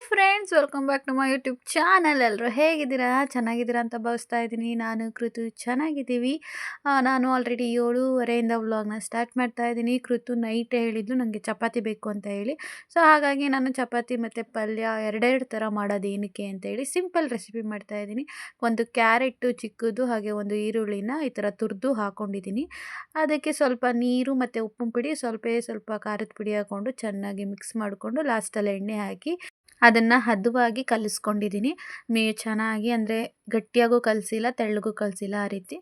Friends, welcome back to my YouTube channel. ಎಲ್ಲರೂ ಹೇಗಿದ್ದೀರಾ? ಚೆನ್ನಾಗಿದ್ದೀರಾ ಅಂತ ಭಾವಿಸ್ತಾ ಇದ್ದೀನಿ. ನಾನು ಕೃತು ಚೆನ್ನಾಗಿದ್ದೀವಿ. ನಾನು ಆಲ್ರೆಡಿ 7:30 ವ್ಲಾಗ್ನ ಸ್ಟಾರ್ಟ್ ಮಾಡ್ತಾ ಇದ್ದೀನಿ. ಕೃತು ನೈಟೇ ಹೇಳಿದ್ಲು ನನಗೆ ಚಪಾತಿ ಬೇಕು ಅಂತ ಹೇಳಿ. ಸೊ ಹಾಗಾಗಿ ನಾನು ಚಪಾತಿ ಮತ್ತು ಪಲ್ಯ ಎರಡೆರಡು ಥರ ಮಾಡೋದು ಏನಕ್ಕೆ ಅಂತೇಳಿ ಸಿಂಪಲ್ ರೆಸಿಪಿ ಮಾಡ್ತಾ ಇದ್ದೀನಿ. ಒಂದು ಕ್ಯಾರೆಟು ಚಿಕ್ಕದು ಹಾಗೆ ಒಂದು ಈರುಳ್ಳಿನ ಈ ಥರ ತುರಿದು ಹಾಕ್ಕೊಂಡಿದ್ದೀನಿ. ಅದಕ್ಕೆ ಸ್ವಲ್ಪ ನೀರು ಮತ್ತು ಉಪ್ಪಿನ ಪುಡಿ ಸ್ವಲ್ಪ ಖಾರದ ಪುಡಿ ಹಾಕ್ಕೊಂಡು ಚೆನ್ನಾಗಿ ಮಿಕ್ಸ್ ಮಾಡಿಕೊಂಡು ಲಾಸ್ಟಲ್ಲಿ ಎಣ್ಣೆ ಹಾಕಿ ಅದನ್ನು ಹದವಾಗಿ ಕಲಿಸ್ಕೊಂಡಿದ್ದೀನಿ. ಚೆನ್ನಾಗಿ ಅಂದರೆ ಗಟ್ಟಿಯಾಗೂ ಕಲಸಿಲ್ಲ, ತೆಳ್ಳಗೂ ಕಲಸಿಲ್ಲ, ಆ ರೀತಿ.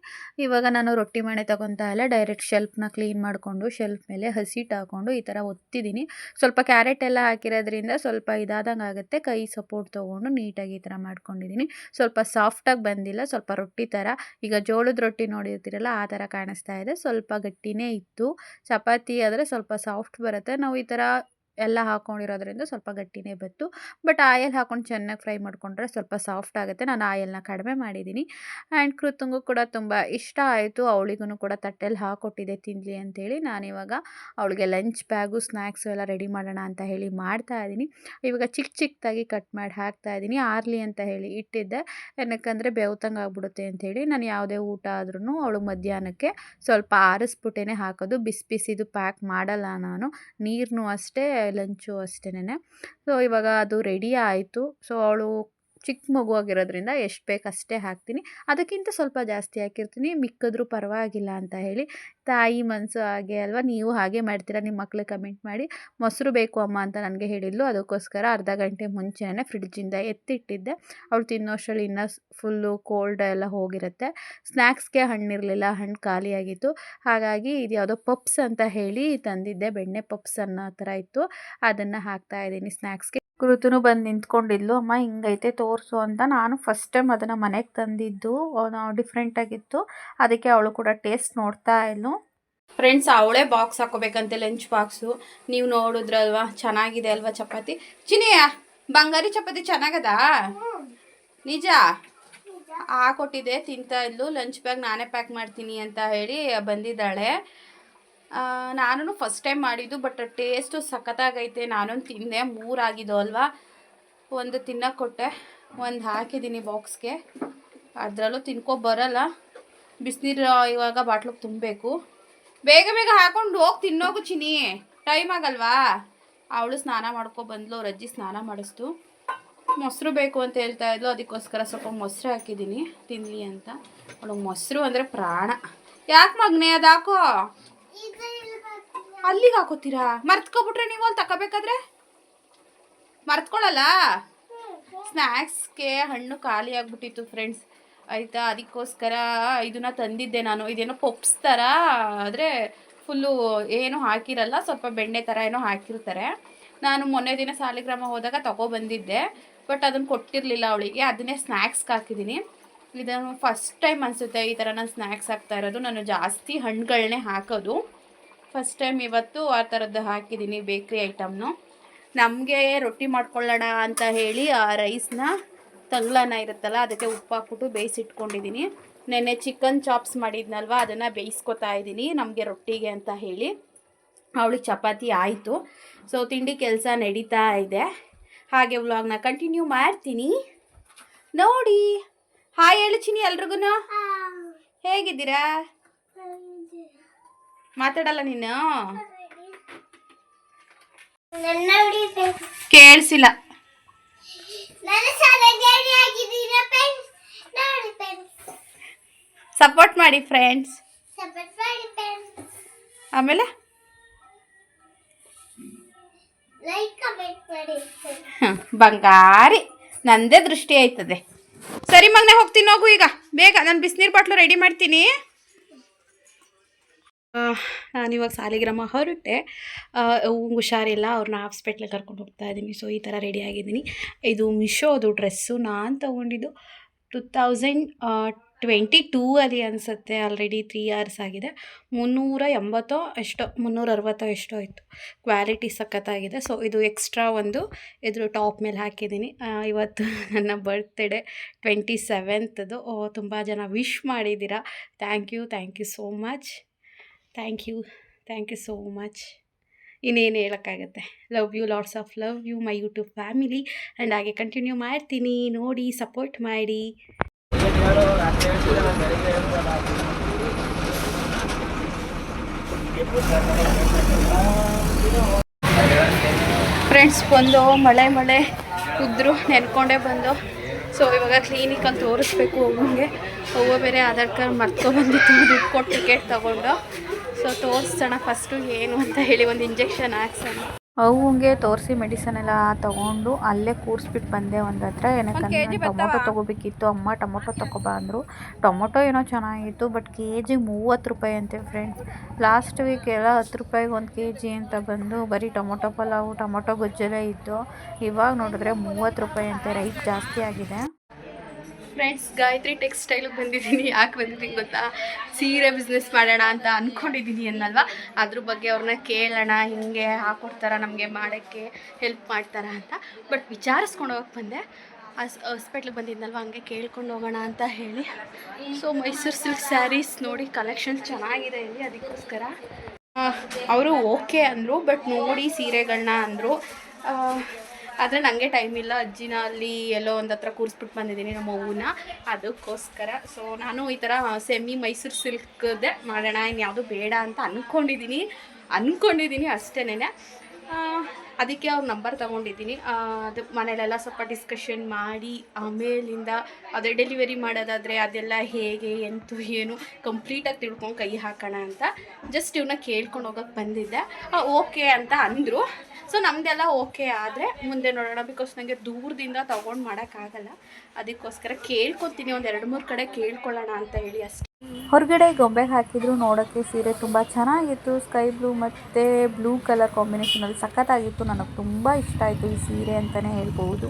ಇವಾಗ ನಾನು ರೊಟ್ಟಿ ಮಣೆ ತಗೊತಾ ಇಲ್ಲ, ಡೈರೆಕ್ಟ್ ಶೆಲ್ಫ್ನ ಕ್ಲೀನ್ ಮಾಡಿಕೊಂಡು ಶೆಲ್ಫ್ ಮೇಲೆ ಹಸಿಟ್ಟು ಹಾಕ್ಕೊಂಡು ಈ ಥರ ಒತ್ತಿದ್ದೀನಿ. ಸ್ವಲ್ಪ ಕ್ಯಾರೆಟ್ ಎಲ್ಲ ಹಾಕಿರೋದ್ರಿಂದ ಸ್ವಲ್ಪ ಇದಾದಂಗೆ ಆಗುತ್ತೆ. ಕೈ ಸಪೋರ್ಟ್ ತೊಗೊಂಡು ನೀಟಾಗಿ ಈ ಥರ ಮಾಡ್ಕೊಂಡಿದ್ದೀನಿ. ಸ್ವಲ್ಪ ಸಾಫ್ಟಾಗಿ ಬಂದಿಲ್ಲ, ಸ್ವಲ್ಪ ರೊಟ್ಟಿ ಥರ. ಈಗ ಜೋಳದ ರೊಟ್ಟಿ ನೋಡಿರ್ತೀರಲ್ಲ ಆ ಥರ ಕಾಣಿಸ್ತಾ ಇದೆ. ಸ್ವಲ್ಪ ಗಟ್ಟಿನೇ ಇತ್ತು. ಚಪಾತಿ ಆದರೆ ಸ್ವಲ್ಪ ಸಾಫ್ಟ್ ಬರುತ್ತೆ. ನಾವು ಈ ಥರ ಎಲ್ಲ ಹಾಕ್ಕೊಂಡಿರೋದ್ರಿಂದ ಸ್ವಲ್ಪ ಗಟ್ಟಿನೇ ಬಂತು. ಬಟ್ ಆಯಲ್ ಹಾಕ್ಕೊಂಡು ಚೆನ್ನಾಗಿ ಫ್ರೈ ಮಾಡಿಕೊಂಡ್ರೆ ಸ್ವಲ್ಪ ಸಾಫ್ಟ್ ಆಗುತ್ತೆ. ನಾನು ಆಯಲ್ನ ಕಡಿಮೆ ಮಾಡಿದ್ದೀನಿ. ಆ್ಯಂಡ್ ಕೃತಂಗೂ ಕೂಡ ತುಂಬ ಇಷ್ಟ ಆಯಿತು. ಅವಳಿಗೂ ಕೂಡ ತಟ್ಟೆಲ್ಲಿ ಹಾಕ್ಕೊಟ್ಟಿದ್ದೆ ತಿನ್ನಲಿ ಅಂತೇಳಿ. ನಾನಿವಾಗ ಅವಳಿಗೆ ಲಂಚ್ ಬ್ಯಾಗು ಸ್ನ್ಯಾಕ್ಸು ಎಲ್ಲ ರೆಡಿ ಮಾಡೋಣ ಅಂತ ಹೇಳಿ ಮಾಡ್ತಾಯಿದ್ದೀನಿ. ಇವಾಗ ಚಿಕ್ಕದಾಗಿ ಕಟ್ ಮಾಡಿ ಹಾಕ್ತಾಯಿದ್ದೀನಿ. ಆರಲಿ ಅಂತ ಹೇಳಿ ಇಟ್ಟಿದ್ದೆ, ಏನಕ್ಕಂದರೆ ಬೆವ್ತಂಗೆ ಆಗ್ಬಿಡುತ್ತೆ ಅಂಥೇಳಿ. ನಾನು ಯಾವುದೇ ಊಟ ಆದ್ರೂ ಅವಳು ಮಧ್ಯಾಹ್ನಕ್ಕೆ ಸ್ವಲ್ಪ ಆರಿಸ್ಬಿಟ್ಟೇ ಹಾಕೋದು. ಬಿಸಿದು ಪ್ಯಾಕ್ ಮಾಡಲ್ಲ ನಾನು. ನೀರನ್ನು ಅಷ್ಟೇ, ಲಂಚು ಅಷ್ಟೇನೆ. ಸೊ ಇವಾಗ ಅದು ರೆಡಿ ಆಯಿತು. ಸೊ ಅವಳು ಚಿಕ್ಕ ಮಗುವಾಗಿರೋದ್ರಿಂದ ಎಷ್ಟು ಬೇಕು ಅಷ್ಟೇ ಹಾಕ್ತೀನಿ. ಅದಕ್ಕಿಂತ ಸ್ವಲ್ಪ ಜಾಸ್ತಿ ಹಾಕಿರ್ತೀನಿ, ಮಿಕ್ಕಿದ್ರೂ ಪರವಾಗಿಲ್ಲ ಅಂತ ಹೇಳಿ. ತಾಯಿ ಮನಸ್ಸು ಹಾಗೆ ಅಲ್ವಾ, ನೀವು ಹಾಗೆ ಮಾಡ್ತೀರಾ? ನಿಮ್ಮ ಮಕ್ಳಿಗೆ ಕಮೆಂಟ್ ಮಾಡಿ. ಮೊಸರು ಬೇಕು ಅಮ್ಮ ಅಂತ ನನಗೆ ಹೇಳಿದ್ಲು. ಅದಕ್ಕೋಸ್ಕರ ಅರ್ಧ ಗಂಟೆ ಮುಂಚೆನೇ ಫ್ರಿಡ್ಜಿಂದ ಎತ್ತಿಟ್ಟಿದ್ದೆ. ಅವಳು ತಿನ್ನೋಷ್ಟರಲ್ಲಿ ಇನ್ನೂ ಫುಲ್ಲು ಕೋಲ್ಡ್ ಎಲ್ಲ ಹೋಗಿರುತ್ತೆ. ಸ್ನ್ಯಾಕ್ಸ್ಗೆ ಹಣ್ಣಿರಲಿಲ್ಲ, ಹಣ್ಣು ಖಾಲಿಯಾಗಿತ್ತು. ಹಾಗಾಗಿ ಇದು ಯಾವುದೋ ಪಪ್ಸ್ ಅಂತ ಹೇಳಿ ತಂದಿದ್ದೆ, ಬೆಣ್ಣೆ ಪಪ್ಸ್ ಅನ್ನೋ ಥರ ಇತ್ತು. ಅದನ್ನು ಹಾಕ್ತಾಯಿದ್ದೀನಿ ಸ್ನ್ಯಾಕ್ಸ್ಗೆ. ಕೃತುನು ಬಂದು ನಿಂತ್ಕೊಂಡಿದ್ಲು, ಅಮ್ಮ ಹಿಂಗೈತೆ ತೋರಿಸು ಅಂತ. ನಾನು ಫಸ್ಟ್ ಟೈಮ್ ಅದನ್ನು ಮನೆಗೆ ತಂದಿದ್ದು, ಡಿಫ್ರೆಂಟಾಗಿತ್ತು. ಅದಕ್ಕೆ ಅವಳು ಕೂಡ ಟೇಸ್ಟ್ ನೋಡ್ತಾ ಇದ್ಲು. ಫ್ರೆಂಡ್ಸ್, ಅವಳೇ ಬಾಕ್ಸ್ ಹಾಕೋಬೇಕಂತೆ, ಲಂಚ್ ಬಾಕ್ಸು. ನೀವು ನೋಡಿದ್ರಲ್ವಾ, ಚೆನ್ನಾಗಿದೆ ಅಲ್ವಾ ಚಪಾತಿ? ಚಿನಿಯ ಬಂಗಾರಿ ಚಪಾತಿ ಚೆನ್ನಾಗದಾ? ನಿಜ ಹಾಕೊಟ್ಟಿದ್ದೆ, ತಿಂತಾ ಇದ್ಲು. ಲಂಚ್ ಬ್ಯಾಗ್ ನಾನೇ ಪ್ಯಾಕ್ ಮಾಡ್ತೀನಿ ಅಂತ ಹೇಳಿ ಬಂದಿದ್ದಾಳೆ. ನಾನು ಫಸ್ಟ್ ಟೈಮ್ ಮಾಡಿದ್ದು, ಬಟ್ ಟೇಸ್ಟು ಸಖತ್ತಾಗೈತೆ. ನಾನೊಂದು ತಿಂದೆ, 3 ಆಗಿದ್ದೋ ಅಲ್ವಾ. ಒಂದು ತಿನ್ನೋಕೆ ಕೊಟ್ಟೆ, ಒಂದು ಹಾಕಿದ್ದೀನಿ ಬಾಕ್ಸ್ಗೆ. ಅದರಲ್ಲೂ ಬರಲ್ಲ. ಬಿಸಿನೀರು ಇವಾಗ ಬಾಟ್ಲಿಗೆ ತುಂಬಬೇಕು. ಬೇಗ ಹಾಕೊಂಡು ಹೋಗಿ ತಿನ್ನೋಗು ಚಿನಿ, ಟೈಮ್ ಆಗಲ್ವಾ? ಅವಳು ಸ್ನಾನ ಬಂದ್ಲು, ಅವ್ರ ಅಜ್ಜಿ ಸ್ನಾನ ಮಾಡಿಸ್ತು. ಮೊಸರು ಬೇಕು ಅಂತ ಹೇಳ್ತಾ ಇದ್ಲು, ಅದಕ್ಕೋಸ್ಕರ ಸ್ವಲ್ಪ ಮೊಸರು ಹಾಕಿದ್ದೀನಿ ತಿನ್ನಲಿ ಅಂತ. ಅವಳು ಮೊಸರು ಅಂದರೆ ಪ್ರಾಣ. ಯಾಕೆ ಮಗನೇ ಅದು ಹಾಕೋ? ಅಲ್ಲಿಗೆ ಹಾಕೋತೀರಾ? ಮರ್ತ್ಕೊಬಿಟ್ರೆ ನೀವು ಅಲ್ಲಿ ತಗೋಬೇಕಾದ್ರೆ ಮರ್ತ್ಕೊಳ್ಳಲ್ಲ. ಸ್ನ್ಯಾಕ್ಸ್ಗೆ ಹಣ್ಣು ಖಾಲಿ ಆಗಿಬಿಟ್ಟಿತ್ತು ಫ್ರೆಂಡ್ಸ್, ಆಯಿತಾ? ಅದಕ್ಕೋಸ್ಕರ ಇದನ್ನು ತಂದಿದ್ದೆ ನಾನು. ಇದೇನೋ ಪಪ್ಸ್ ಥರ, ಆದರೆ ಫುಲ್ಲು ಏನೂ ಹಾಕಿರಲ್ಲ, ಸ್ವಲ್ಪ ಬೆಣ್ಣೆ ಥರ ಏನೋ ಹಾಕಿರ್ತಾರೆ. ನಾನು ಮೊನ್ನೆ ದಿನ ಸಾಲಿಗ್ರಾಮ ಹೋದಾಗ ತೊಗೊಬಂದಿದ್ದೆ, ಬಟ್ ಅದನ್ನು ಕೊಟ್ಟಿರಲಿಲ್ಲ ಅವಳಿಗೆ. ಅದನ್ನೇ ಸ್ನ್ಯಾಕ್ಸ್ಗೆ ಹಾಕಿದ್ದೀನಿ. ಇದನ್ನು ಫಸ್ಟ್ ಟೈಮ್ ಅನಿಸುತ್ತೆ ಈ ಥರ ನಾನು ಸ್ನ್ಯಾಕ್ಸ್ ಹಾಕ್ತಾ ಇರೋದು. ನಾನು ಜಾಸ್ತಿ ಹಣ್ಣುಗಳನ್ನೇ ಹಾಕೋದು. ಫಸ್ಟ್ ಟೈಮ್ ಇವತ್ತು ಆ ಥರದ್ದು ಹಾಕಿದ್ದೀನಿ ಬೇಕ್ರಿ ಐಟಮ್ನು. ನಮಗೆ ರೊಟ್ಟಿ ಮಾಡ್ಕೊಳ್ಳೋಣ ಅಂತ ಹೇಳಿ ಆ ರೈಸ್ನ, ತಂಗ್ಳನ್ನ ಇರುತ್ತಲ್ಲ, ಅದಕ್ಕೆ ಉಪ್ಪು ಹಾಕ್ಬಿಟ್ಟು ಬೇಯಿಸಿಟ್ಕೊಂಡಿದ್ದೀನಿ. ನೆನ್ನೆ ಚಿಕನ್ ಚಾಪ್ಸ್ ಮಾಡಿದ್ನಲ್ವ, ಅದನ್ನು ಬೇಯಿಸ್ಕೊತಾ ಇದ್ದೀನಿ ನಮಗೆ ರೊಟ್ಟಿಗೆ ಅಂತ ಹೇಳಿ. ಅವಳಿಗೆ ಚಪಾತಿ ಆಯಿತು. ಸೊ ತಿಂಡಿ ಕೆಲಸ ನಡೀತಾ ಇದೆ. ಹಾಗೆ ವ್ಲಾಗ್ನ ಕಂಟಿನ್ಯೂ ಮಾಡ್ತೀನಿ ನೋಡಿ. ಹಾಯ್ ಹೇಳು ಚಿನಿ ಎಲ್ರಿಗೂ. ಹೇಗಿದ್ದೀರಾ? ಮಾತಾಡಲ್ಲ ನೀನು? ಕೇಳಿಸಿಲ್ಲ. ಸಪೋರ್ಟ್ ಮಾಡಿ ಫ್ರೆಂಡ್ಸ್. ಆಮೇಲೆ ಬಂಗಾರಿ, ನಂದೇ ದೃಷ್ಟಿ ಆಯ್ತದೆ. ಸರಿ ಮಗನೇ, ಹೋಗ್ತೀನಿ ಹೋಗು ಈಗ ಬೇಗ. ನಾನು ಬಿಸಿನೀರು ಬಾಟ್ಲು ರೆಡಿ ಮಾಡ್ತೀನಿ. ನಾನಿವಾಗ ಸಾಲಿಗ್ರಾಮ ಹೊರಟೆ. ಹುಷಾರಿಲ್ಲ, ಅವ್ರನ್ನ ಹಾಸ್ಪಿಟ್ಲಿಗೆ ಕರ್ಕೊಂಡು ಹೋಗ್ತಾ ಇದ್ದೀನಿ. ಸೊ ಈ ಥರ ರೆಡಿ ಆಗಿದ್ದೀನಿ. ಇದು ಮಿಶೋದು ಡ್ರೆಸ್ಸು ನಾನು ತೊಗೊಂಡಿದ್ದು 2022 ಅಲ್ಲಿ ಅನಿಸುತ್ತೆ. ಆಲ್ರೆಡಿ 3 ಇಯರ್ಸ್ ಆಗಿದೆ. 380 ಎಷ್ಟೋ, 360 ಎಷ್ಟೋ ಇತ್ತು. ಕ್ವಾಲಿಟಿ ಸಖತ್ತಾಗಿದೆ. ಸೊ ಇದು ಎಕ್ಸ್ಟ್ರಾ ಒಂದು ಇದ್ರ ಟಾಪ್ ಮೇಲೆ ಹಾಕಿದ್ದೀನಿ. ಇವತ್ತು ನನ್ನ ಬರ್ತ್ಡೇ 27th. ತುಂಬ ಜನ ವಿಶ್ ಮಾಡಿದ್ದೀರಾ. Thank you so much. Thank you so much. ಇನ್ನೇನು ಹೇಳೋಕ್ಕಾಗತ್ತೆ. Love you, lots of love you my YouTube family. And ಹಾಗೆ ಕಂಟಿನ್ಯೂ ಮಾಡ್ತೀನಿ, ನೋಡಿ ಸಪೋರ್ಟ್ ಮಾಡಿ. ಫ್ರೆಂಡ್ಸ್ ಬಂದು ಮಳೆ ಉದ್ರು ನೆನ್ಕೊಂಡೇ ಬಂದು. ಸೊ ಇವಾಗ ಕ್ಲಿನಿಕಲ್ಲಿ ತೋರಿಸ್ಬೇಕು ಅವ್ವಂಗೆ. ಅವ್ವ ಬೇರೆ ಆಧಾರ್ ಕಾರ್ಡ್ ಮರ್ತೊಬಂದಿತ್ತು, ದುಡ್ಡು ಕೊಟ್ಟು ಟಿಕೆಟ್ ತೊಗೊಂಡು. ಸೊ ತೋರಿಸೋಣ ಫಸ್ಟು ಏನು ಅಂತ ಹೇಳಿ, ಒಂದು ಇಂಜೆಕ್ಷನ್ ಹಾಕ್ಸೋಣ. ಅವ್ವಂಗೆ ತೋರಿಸಿ ಮೆಡಿಸನ್ ಎಲ್ಲ ತೊಗೊಂಡು ಅಲ್ಲೇ ಕೂರಿಸ್ಬಿಟ್ಟು ಬಂದೆ ಒಂದು ಹತ್ರ. ಏನಕ್ಕಂದ್ರೆ ಟೊಮೊಟೊ ತೊಗೋಬೇಕಿತ್ತು. ಅಮ್ಮ ಟೊಮೊಟೊ ತೊಗೊಬಾ ಅಂದರು. ಟೊಮೊಟೊ ಏನೋ ಚೆನ್ನಾಗಿತ್ತು, ಬಟ್ ಕೆಜಿಗೆ 30 ರೂಪಾಯಿ ಅಂತೆ ಫ್ರೆಂಡ್ಸ್. ಲಾಸ್ಟ್ ವೀಕ್ ಎಲ್ಲ 10 ರೂಪಾಯಿಗೆ 1 kg ಅಂತ ಬಂದು ಬರೀ ಟೊಮೊಟೊ ಪಲಾವು, ಟೊಮೊಟೊ ಗೊಜ್ಜೆಲ್ಲ ಇತ್ತು. ಇವಾಗ ನೋಡಿದ್ರೆ 30 ರೂಪಾಯಿ ಅಂತೆ. ರೈಟ್ ಜಾಸ್ತಿ ಆಗಿದೆ. ಫ್ರೆಂಡ್ಸ್, ಗಾಯತ್ರಿ ಟೆಕ್ಸ್ಟೈಲಿಗೆ ಬಂದಿದ್ದೀನಿ. ಯಾಕೆ ಬಂದಿದ್ದೀನಿ ಗೊತ್ತಾ? ಸೀರೆ ಬಿಸ್ನೆಸ್ ಮಾಡೋಣ ಅಂತ ಅಂದ್ಕೊಂಡಿದ್ದೀನಿ ಅನ್ನಲ್ವಾ, ಅದ್ರ ಬಗ್ಗೆ ಅವ್ರನ್ನ ಕೇಳೋಣ, ಹಿಂಗೆ ಹಾಕ್ಕೊಡ್ತಾರ ನಮಗೆ ಮಾಡೋಕ್ಕೆ ಹೆಲ್ಪ್ ಮಾಡ್ತಾರ ಅಂತ. ಬಟ್ ವಿಚಾರಿಸ್ಕೊಂಡು ಹೋಗಕ್ಕೆ ಬಂದೆ. ಹಾಸ್ಪಿಟ್ಲಿಗೆ ಬಂದಿದ್ನಲ್ವ, ಹಂಗೆ ಕೇಳ್ಕೊಂಡು ಹೋಗೋಣ ಅಂತ ಹೇಳಿ. ಸೊ ಮೈಸೂರು ಸಿಲ್ಕ್ ಸ್ಯಾರೀಸ್ ನೋಡಿ ಕಲೆಕ್ಷನ್ ಚೆನ್ನಾಗಿದೆ ಇಲ್ಲಿ, ಅದಕ್ಕೋಸ್ಕರ ಅವರು ಓಕೆ ಅಂದರು. ಬಟ್ ನೋಡಿ ಸೀರೆಗಳನ್ನ ಅಂದರು. ಆದರೆ ನನಗೆ ಟೈಮ್ ಇಲ್ಲ. ಅಜ್ಜಿನ ಅಲ್ಲಿ ಎಲ್ಲೋ ಒಂದು ಹತ್ರ ಕೂರಿಸ್ಬಿಟ್ಟು ಬಂದಿದ್ದೀನಿ ನಮ್ಮ ಅವ್ವನ್ನ, ಅದಕ್ಕೋಸ್ಕರ. ಸೊ ನಾನು ಈ ಥರ ಸೆಮಿ ಮೈಸೂರು ಸಿಲ್ಕ್ದೇ ಮಾಡೋಣ, ಇನ್ಯಾವುದು ಬೇಡ ಅಂತ ಅಂದ್ಕೊಂಡಿದ್ದೀನಿ ಅಷ್ಟೇನೆ. ಅದಕ್ಕೆ ಅವ್ರ ನಂಬರ್ ತೊಗೊಂಡಿದ್ದೀನಿ. ಅದು ಮನೇಲೆಲ್ಲ ಸ್ವಲ್ಪ ಡಿಸ್ಕಷನ್ ಮಾಡಿ ಆಮೇಲಿಂದ ಅದೇ ಡೆಲಿವರಿ ಮಾಡೋದಾದರೆ ಅದೆಲ್ಲ ಹೇಗೆ ಎಂತು ಏನು ಕಂಪ್ಲೀಟಾಗಿ ತಿಳ್ಕೊಂಡು ಕೈ ಹಾಕೋಣ ಅಂತ ಜಸ್ಟ್ ಇವನ್ನ ಕೇಳ್ಕೊಂಡು ಹೋಗೋಕ್ಕೆ ಬಂದಿದ್ದೆ. ಓಕೆ ಅಂತ ಅಂದರು. ಸೊ ನಮ್ಮದೆಲ್ಲ ಓಕೆ ಆದರೆ ಮುಂದೆ ನೋಡೋಣ. ಬಿಕಾಸ್ ನನಗೆ ದೂರದಿಂದ ತೊಗೊಂಡು ಮಾಡೋಕ್ಕಾಗಲ್ಲ, ಅದಕ್ಕೋಸ್ಕರ ಕೇಳ್ಕೊತೀನಿ. ಒಂದು 2-3 ಕಡೆ ಕೇಳ್ಕೊಳ್ಳೋಣ ಅಂತ ಹೇಳಿ ಅಷ್ಟೇ. ಹೊರಗಡೆ ಗೊಂಬೆಗೆ ಹಾಕಿದ್ರು ನೋಡೋಕ್ಕೆ ಸೀರೆ ತುಂಬ ಚೆನ್ನಾಗಿತ್ತು. ಸ್ಕೈ ಬ್ಲೂ ಮತ್ತು ಬ್ಲೂ ಕಲರ್ ಕಾಂಬಿನೇಷನಲ್ಲಿ ಸಖತ್ತಾಗಿತ್ತು. ನನಗೆ ತುಂಬ ಇಷ್ಟ ಆಯಿತು ಈ ಸೀರೆ ಅಂತಲೇ ಹೇಳ್ಬೋದು.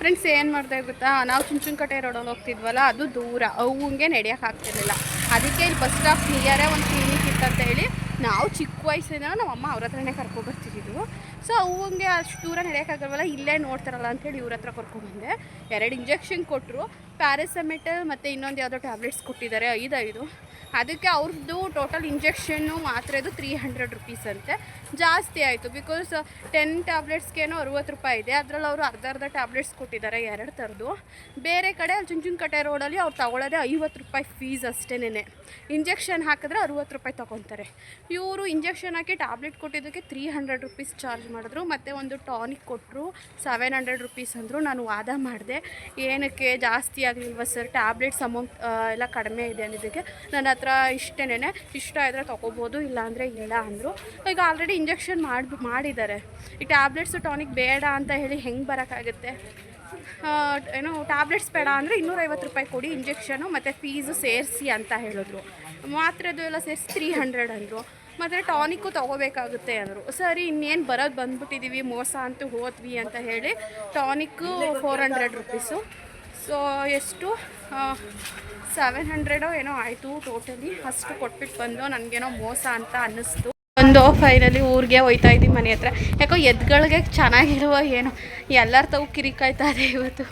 ಫ್ರೆಂಡ್ಸ್, ಏನು ಮಾಡಿದೆ ಗೊತ್ತಾ, ನಾವು ಚುಂಚನಕಟ್ಟೆ ರೋಡಲ್ಲಿ ಹೋಗ್ತಿದ್ವಲ್ಲ, ಅದು ದೂರ, ಅವ್ವಂಗೆ ನಡೆಯೋಕೆ ಆಗ್ತಿರ್ಲಿಲ್ಲ. ಅದಕ್ಕೆ ಇಲ್ಲಿ ಬಸ್ ಸ್ಟಾಪ್ ನಿಯರೇ ಒಂದು ಕ್ಲಿನಿಕ್ ಇತ್ತಂತ ಹೇಳಿ ನಾವು ಚಿಕ್ಕ ವಯಸ್ಸಿಂದ ನಮ್ಮ ಅಮ್ಮ ಅವ್ರ ಹತ್ರನೇ ಕರ್ಕೊಬರ್ತಿದ್ದಿದ್ದು. ಸೊ ಅವ್ವಂಗೆ ಅಷ್ಟು ದೂರ ನಡೆಯೋಕ್ಕಾಗಲ್ವಲ್ಲ, ಇಲ್ಲೇ ನೋಡ್ತಾರಲ್ಲ ಅಂಥೇಳಿ ಇವ್ರ ಹತ್ರ ಕರ್ಕೊಂಡ್ಬಂದೆ. 2 ಇಂಜೆಕ್ಷನ್ ಕೊಟ್ಟರು, ಪ್ಯಾರಾಸೆಮೆಟಲ್ ಮತ್ತು ಇನ್ನೊಂದು ಯಾವುದೋ ಟ್ಯಾಬ್ಲೆಟ್ಸ್ ಕೊಟ್ಟಿದ್ದಾರೆ 5 ಅದಕ್ಕೆ ಅವ್ರದ್ದು ಟೋಟಲ್ ಇಂಜೆಕ್ಷನ್ನು ಮಾತ್ರೆದು 300 ರುಪೀಸ್ ಅಂತೆ. ಜಾಸ್ತಿ ಆಯಿತು. ಬಿಕಾಸ್ 10 ಟ್ಯಾಬ್ಲೆಟ್ಸ್ಗೇನೋ 60 ರೂಪಾಯಿ ಇದೆ. ಅದರಲ್ಲಿ ಅವರು ಅರ್ಧ ಟ್ಯಾಬ್ಲೆಟ್ಸ್ ಕೊಟ್ಟಿದ್ದಾರೆ 2 ಥರದ್ದು. ಬೇರೆ ಕಡೆ ಅಲ್ಲಿ ಚುಂಚನಕಟ್ಟೆ ರೋಡಲ್ಲಿ ಅವ್ರು ತಗೊಳ್ಳೋದೇ 50 ರೂಪಾಯಿ ಫೀಸ್ ಅಷ್ಟೇನೆ. ಇಂಜೆಕ್ಷನ್ ಹಾಕಿದ್ರೆ 60 ರೂಪಾಯಿ ತೊಗೊತಾರೆ. ಇವರು ಇಂಜೆಕ್ಷನ್ ಹಾಕಿ ಟ್ಯಾಬ್ಲೆಟ್ ಕೊಟ್ಟಿದ್ದಕ್ಕೆ 300 ರುಪೀಸ್ ಚಾರ್ಜ್ ಮಾಡಿದ್ರು. ಮತ್ತು ಒಂದು ಟಾನಿಕ್ ಕೊಟ್ಟರು 700 ರುಪೀಸ್ ಅಂದರು. ನಾನು ವಾದ ಮಾಡಿದೆ, ಏನಕ್ಕೆ ಜಾಸ್ತಿ ಆಗಲಿಲ್ವ ಸರ್, ಟ್ಯಾಬ್ಲೆಟ್ಸ್ ಅಮೌಂಟ್ ಎಲ್ಲ ಕಡಿಮೆ ಇದೆ ಅನ್ನೋದಕ್ಕೆ. ನನ್ನ ಹತ್ರ ಇಷ್ಟೇನೆ, ಇಷ್ಟ ಇದ್ದರೆ ತೊಗೋಬೋದು, ಇಲ್ಲಾಂದರೆ ಇಲ್ಲ ಅಂದರು. ಈಗ ಆಲ್ರೆಡಿ ಇಂಜೆಕ್ಷನ್ ಮಾಡಿದ್ದಾರೆ. ಈ ಟ್ಯಾಬ್ಲೆಟ್ಸು ಟಾನಿಕ್ ಬೇಡ ಅಂತ ಹೇಳಿ ಹೆಂಗೆ ಬರೋಕ್ಕಾಗುತ್ತೆ? ಏನು ಟ್ಯಾಬ್ಲೆಟ್ಸ್ ಬೇಡ ಅಂದರೆ 250 ರೂಪಾಯಿ ಕೊಡಿ ಇಂಜೆಕ್ಷನು ಮತ್ತು ಫೀಸು ಸೇರಿಸಿ ಅಂತ ಹೇಳಿದ್ರು. ಮಾತ್ರೆದು ಎಲ್ಲ ಸೇರಿಸಿ 300 ಅಂದರು. ಮತ್ತು ಟಾನಿಕ್ಕು ತೊಗೋಬೇಕಾಗುತ್ತೆ ಅಂದರು. ಸರಿ, ಇನ್ನೇನು ಬಂದುಬಿಟ್ಟಿದ್ದೀವಿ, ಮೋಸ ಅಂತೂ ಹೋದ್ವಿ ಅಂತ ಹೇಳಿ ಟಾನಿಕ್ಕು 400 ರುಪೀಸು. ಸೊ ಎಷ್ಟು 700 ಏನೋ ಆಯಿತು ಟೋಟಲಿ. ಅಷ್ಟು ಕೊಟ್ಬಿಟ್ಟು ಬಂದು ನನಗೇನೋ ಮೋಸ ಅಂತ ಅನ್ನಿಸ್ತು. ಒಂದು ಫೈನಲಿ ಊರಿಗೆ ಹೋಯ್ತಾ ಇದ್ದೀವಿ ಮನೆ ಹತ್ರ. ಯಾಕೋ ಎದ್ಗಳಿಗೆ ಚೆನ್ನಾಗಿರುವ ಏನೋ ಎಲ್ಲರ ತಾವು ಕಿರಿಕಾಯ್ತಾ ಇದೆ ಇವತ್ತು.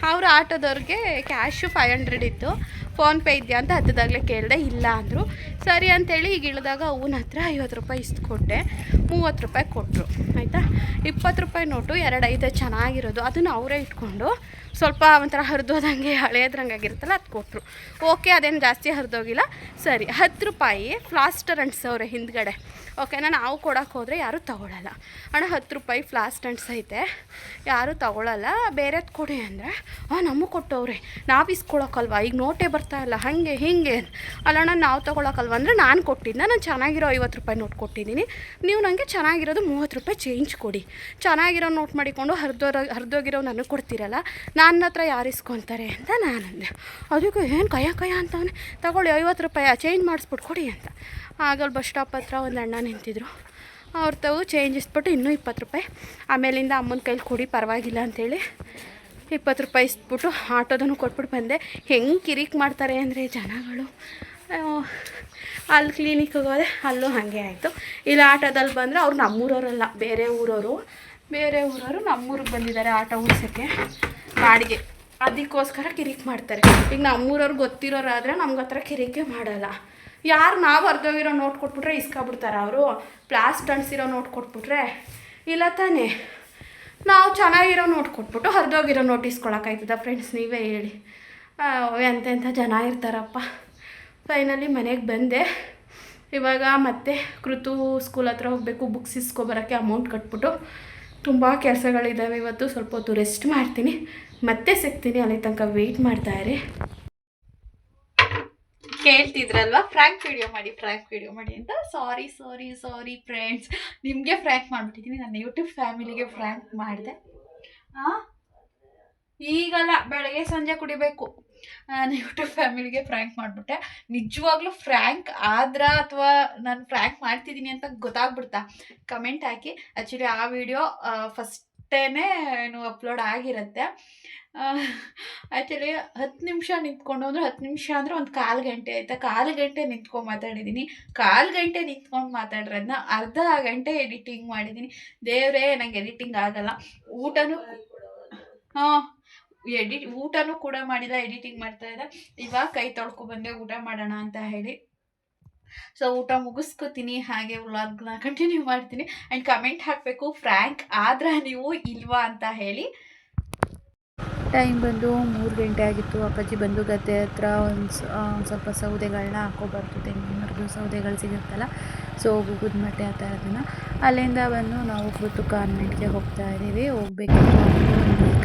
ಅವ್ರ ಆಟೋದವ್ರಿಗೆ ಕ್ಯಾಶು 500 ಇತ್ತು. ಫೋನ್ಪೇ ಇದೆಯಾ ಅಂತ ಹತ್ತದಾಗಲೇ ಕೇಳಿದೆ, ಇಲ್ಲ ಅಂದರು. ಸರಿ ಅಂಥೇಳಿ ಈಗ ಇಳಿದಾಗ ಅವನ ಹತ್ರ 50 ರೂಪಾಯಿ ಇಷ್ಟು ಕೊಟ್ಟೆ. 30 ರೂಪಾಯಿ ಕೊಟ್ಟರು. ಆಯಿತಾ, 20 ರೂಪಾಯಿ ನೋಟು 2 ಚೆನ್ನಾಗಿರೋದು, ಅದನ್ನು ಅವರೇ ಇಟ್ಕೊಂಡು ಸ್ವಲ್ಪ ಒಂಥರ ಹರಿದೋದಂಗೆ ಹಳೆಯದ್ರಂಗಾಗಿರುತ್ತಲ್ಲ ಅದು ಕೊಟ್ಟರು. ಓಕೆ, ಅದೇನು ಜಾಸ್ತಿ ಹರಿದೋಗಿಲ್ಲ. ಸರಿ, 10 ರೂಪಾಯಿ ಪ್ಲಾಸ್ಟರ್ ಅಂಟಿಸವ್ರೆ ಹಿಂದ್ಗಡೆ. ಓಕೆನಾ, ನಾವು ಕೊಡೋಕೆ ಹೋದರೆ ಯಾರೂ ತೊಗೊಳ್ಳಲ್ಲ. ಅಣ್ಣ 10 ರೂಪಾಯಿ ಪ್ಲಾಸ್ಟ್ ಅಂಟಿಸೈತೆ, ಯಾರೂ ತೊಗೊಳ್ಳಲ್ಲ, ಬೇರೆದು ಕೊಡಿ ಅಂದರೆ ನಮಗೆ ಕೊಟ್ಟವ್ರೆ, ನಾವು ಇಸ್ಕೊಳಕ್ಕಲ್ವ, ಈಗ ನೋಟೇ ಬರ್ತಾ ಇಲ್ಲ, ಹಾಗೆ ಹೀಗೆ. ಅಲ್ಲಣ್ಣ ನಾವು ತೊಗೊಳಕ್ಕಲ್ವ ಅಂದರೆ ನಾನು ಕೊಟ್ಟಿದ್ದೆ, ನಾನು ಚೆನ್ನಾಗಿರೋ 50 ರೂಪಾಯಿ ನೋಟ್ ಕೊಟ್ಟಿದ್ದೀನಿ, ನೀವು ನನಗೆ ಚೆನ್ನಾಗಿರೋದು 30 ರೂಪಾಯಿ ಚೇಂಜ್ ಕೊಡಿ. ಚೆನ್ನಾಗಿರೋ ನೋಟ್ ಮಾಡಿಕೊಂಡು ಹರಿದೋಗಿರೋ ನನಗೆ ಕೊಡ್ತೀರಲ್ಲ, ನನ್ನ ಹತ್ರ ಯಾರು ಇಸ್ಕೊತಾರೆ ಅಂತ ನಾನಂದೆ. ಅದಕ್ಕೆ ಏನು ಕಯ್ಯ ಅಂತವನೇ, ತಗೊಳ್ಳಿ 50 ರೂಪಾಯಿ ಚೇಂಜ್ ಮಾಡಿಸ್ಬಿಟ್ಟು ಕೊಡಿ ಅಂತ. ಆಗಲ್ಲಿ ಬಸ್ ಸ್ಟಾಪ್ ಹತ್ರ ಒಂದು ಅಣ್ಣ ನಿಂತಿದ್ರು. ಅವ್ರ ತಾವು ಚೇಂಜ್ ಇಸ್ಬಿಟ್ಟು ಇನ್ನೂ 20 ರೂಪಾಯಿ. ಆಮೇಲಿಂದ ಅಮ್ಮನ ಕೈಲಿ ಕೊಡಿ ಪರವಾಗಿಲ್ಲ ಅಂಥೇಳಿ 20 ರೂಪಾಯಿ ಇಸ್ಬಿಟ್ಟು ಆಟೋದನ್ನು ಕೊಟ್ಬಿಟ್ಟು ಬಂದೆ. ಹೆಂಗೆ ಕಿರಿಕ್ ಮಾಡ್ತಾರೆ ಅಂದರೆ ಜನಗಳು. ಅಲ್ಲಿ ಕ್ಲಿನಿಕ್ಗೆ ಹೋದೆ, ಅಲ್ಲೂ ಹಾಗೆ ಆಯಿತು. ಇಲ್ಲಿ ಆಟೋದಲ್ಲಿ ಬಂದರೆ ಅವ್ರು ನಮ್ಮೂರವರಲ್ಲ, ಬೇರೆ ಊರವರು ನಮ್ಮೂರಿಗೆ ಬಂದಿದ್ದಾರೆ ಆಟೋ ಓಡಿಸೋಕ್ಕೆ ಬಾಡಿಗೆ. ಅದಕ್ಕೋಸ್ಕರ ಕಿರಿಕ್ ಮಾಡ್ತಾರೆ. ಈಗ ನಮ್ಮೂರವ್ರು ಗೊತ್ತಿರೋರಾದರೆ ನಮ್ಗೆ ಹತ್ರ ಕಿರಿಕೆ ಮಾಡಲ್ಲ. ಯಾರು ನಾವು ಅರ್ಧೋಗಿರೋ ನೋಟ್ ಕೊಟ್ಬಿಟ್ರೆ ಇಸ್ಕೊಬಿಡ್ತಾರೆ ಅವರು, ಪ್ಲಾಸ್ಟ್ ಅಂಟಿಸಿರೋ ನೋಟ್ ಕೊಟ್ಬಿಟ್ರೆ ಇಲ್ಲ ತಾನೇ. ನಾವು ಚೆನ್ನಾಗಿರೋ ನೋಟ್ ಕೊಟ್ಬಿಟ್ಟು ಹರಿದೋಗಿರೋ ನೋಟ್ ಇಸ್ಕೊಳಕ್ಕಾಯ್ತದ ಫ್ರೆಂಡ್ಸ್, ನೀವೇ ಹೇಳಿ. ಎಂತೆಂಥ ಜನ ಇರ್ತಾರಪ್ಪ. ಫೈನಲಿ ಮನೆಗೆ ಬಂದೆ. ಇವಾಗ ಮತ್ತೆ ಕೃತು ಸ್ಕೂಲ್ ಹತ್ರ ಹೋಗಬೇಕು, ಬುಕ್ಸ್ ಇಸ್ಕೊಬರೋಕ್ಕೆ ಅಮೌಂಟ್ ಕಟ್ಬಿಟ್ಟು. ತುಂಬ ಕೆಲಸಗಳಿದ್ದಾವೆ ಇವತ್ತು. ಸ್ವಲ್ಪ ಹೊತ್ತು ರೆಸ್ಟ್ ಮಾಡ್ತೀನಿ, ಮತ್ತೆ ಸಿಗ್ತೀನಿ. ಅಲ್ಲಿ ತನಕ ವೆಯ್ಟ್ ಮಾಡ್ತಾಯಿರಿ. ಕೇಳ್ತಿದ್ರಲ್ವಾ ಫ್ರ್ಯಾಂಕ್ ವಿಡಿಯೋ ಮಾಡಿ ಅಂತ. ಸಾರಿ ಫ್ರೆಂಡ್ಸ್, ನಿಮಗೆ ಫ್ರ್ಯಾಂಕ್ ಮಾಡಿಬಿಟ್ಟಿದ್ದೀನಿ. ನನ್ನ ಯೂಟ್ಯೂಬ್ ಫ್ಯಾಮಿಲಿಗೆ ಫ್ರ್ಯಾಂಕ್ ಮಾಡಿದೆ. ಈಗಲ್ಲ, ಬೆಳಗ್ಗೆ ಸಂಜೆ ಕುಡಿಬೇಕು. ನಾನು ಯೂಟ್ಯೂಬ್ ಫ್ಯಾಮಿಲಿಗೆ ಫ್ರ್ಯಾಂಕ್ ಮಾಡಿಬಿಟ್ಟೆ. ನಿಜವಾಗ್ಲೂ ಫ್ರ್ಯಾಂಕ್ ಆದ್ರಾ ಅಥವಾ ನಾನು ಫ್ರ್ಯಾಂಕ್ ಮಾಡ್ತಿದ್ದೀನಿ ಅಂತ ಗೊತ್ತಾಗ್ಬಿಡ್ತಾ? ಕಮೆಂಟ್ ಹಾಕಿ. ಆ್ಯಕ್ಚುಲಿ ಆ ವಿಡಿಯೋ ಫಸ್ಟೇನೆ ಅಪ್ಲೋಡ್ ಆಗಿರುತ್ತೆ. ಆ್ಯಕ್ಚುಲಿ 10 ನಿಮಿಷ ನಿಂತ್ಕೊಂಡು, ಅಂದರೆ 10 ನಿಮಿಷ ಅಂದರೆ ಒಂದು 1/4 ಗಂಟೆ ಆಯಿತಾ. 1/4 ಗಂಟೆ ನಿಂತ್ಕೊಂಡು ಮಾತಾಡಿದ್ದೀನಿ. 1/4 ಗಂಟೆ ನಿಂತ್ಕೊಂಡು ಮಾತಾಡಿರೋದನ್ನ ಅರ್ಧ ಗಂಟೆ ಎಡಿಟಿಂಗ್ ಮಾಡಿದ್ದೀನಿ. ದೇವರೇ, ನಂಗೆ ಎಡಿಟಿಂಗ್ ಆಗಲ್ಲ. ಊಟನೂ ಕೂಡ ಮಾಡಿಲ್ಲ, ಎಡಿಟಿಂಗ್ ಮಾಡ್ತಾ ಇದ್ದೆ. ಇವಾಗ ಕೈ ತೊಳ್ಕೊಬಂದೆ ಊಟ ಮಾಡೋಣ ಅಂತ ಹೇಳಿ. ಸೊ ಊಟ ಮುಗಿಸ್ಕೊತೀನಿ, ಹಾಗೆ ವ್ಲಾಗ್ನ ಕಂಟಿನ್ಯೂ ಮಾಡ್ತೀನಿ. ಆ್ಯಂಡ್ ಕಮೆಂಟ್ ಹಾಕಬೇಕು, ಫ್ರ್ಯಾಂಕ್ ಆದ್ರೆ ನೀವು ಇಲ್ವಾ ಅಂತ ಹೇಳಿ. ಟೈಮ್ ಬಂದು 3 ಗಂಟೆ ಆಗಿತ್ತು. ಅಪ್ಪಾಜಿ ಬಂದು ಗದ್ದೆ ಹತ್ರ ಒಂದು ಸ್ವಲ್ಪ ಸೌದೆಗಳನ್ನ ಹಾಕೋಬಾರ್ದು, ತೆಂಗಿನಮರದ್ದು ಸೌದೆಗಳು ಸಿಗುತ್ತಲ್ಲ, ಸೊ ಗುಗ್ಗದ ಮಟ್ಟೆ ಆ ಥರದನ್ನು. ಅಲ್ಲಿಂದ ಬಂದು ನಾವು ಕೃತು ಕಾನ್ವೆಂಟ್ಗೆ ಹೋಗ್ತಾ ಇದ್ದೀವಿ. ಹೋಗ್ಬೇಕಿತ್ತು,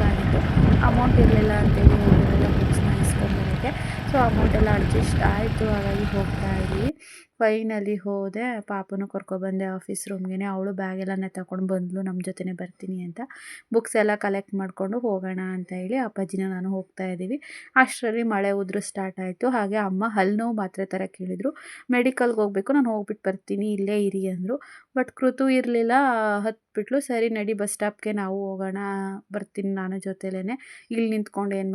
ಕಾಣಿತ್ತು. ಅಮೌಂಟ್ ಇರಲಿಲ್ಲ ಅಂತೇಳಿ ಹೋಗಿರಲ್ಲ ಬುಕ್ಸ್ನ ಇಸ್ಕೊಂಬರೋಕ್ಕೆ. ಸೊ ಅಮೌಂಟ್ ಎಲ್ಲ ಅಡ್ಜಸ್ಟ್ ಆಯಿತು, ಹಾಗಾಗಿ ಹೋಗ್ತಾ ಇದ್ದೀವಿ. ಫೈನಲಿ ಹೋದೆ, ಪಾಪನೂ ಕರ್ಕೊಬಂದೆ ಆಫೀಸ್ ರೂಮ್ಗೆ. ಅವಳು ಬ್ಯಾಗೆಲ್ಲ ತಗೊಂಡು ಬಂದಳು ನಮ್ಮ ಜೊತೆನೇ ಬರ್ತೀನಿ ಅಂತ. ಬುಕ್ಸ್ ಎಲ್ಲ ಕಲೆಕ್ಟ್ ಮಾಡಿಕೊಂಡು ಹೋಗೋಣ ಅಂತ ಹೇಳಿ ಅಪ್ಪಾಜಿನ ನಾನು ಹೋಗ್ತಾ ಇದ್ದೀವಿ. ಅಷ್ಟರಲ್ಲಿ ಮಳೆ ಉದುರು ಸ್ಟಾರ್ಟ್ ಆಯಿತು. ಹಾಗೆ ಅಮ್ಮ ಹಲ್ಲು ನೋವು ಮಾತ್ರೆ ಥರ ಕೇಳಿದರು. ಮೆಡಿಕಲ್ಗೆ ಹೋಗಬೇಕು, ನಾನು ಹೋಗ್ಬಿಟ್ಟು ಬರ್ತೀನಿ, ಇಲ್ಲೇ ಇರಿ ಅಂದರು. ಬಟ್ ಕೃತು ಇರಲಿಲ್ಲ, ಹತ್ಬಿಟ್ಲು. ಸರಿ ನಡಿ ಬಸ್ ಸ್ಟಾಪ್ಗೆ ನಾವು ಹೋಗೋಣ, ಬರ್ತೀನಿ ನಾನು ಜೊತೆಲೇ, ಇಲ್ಲಿ ನಿಂತ್ಕೊಂಡು ಏನು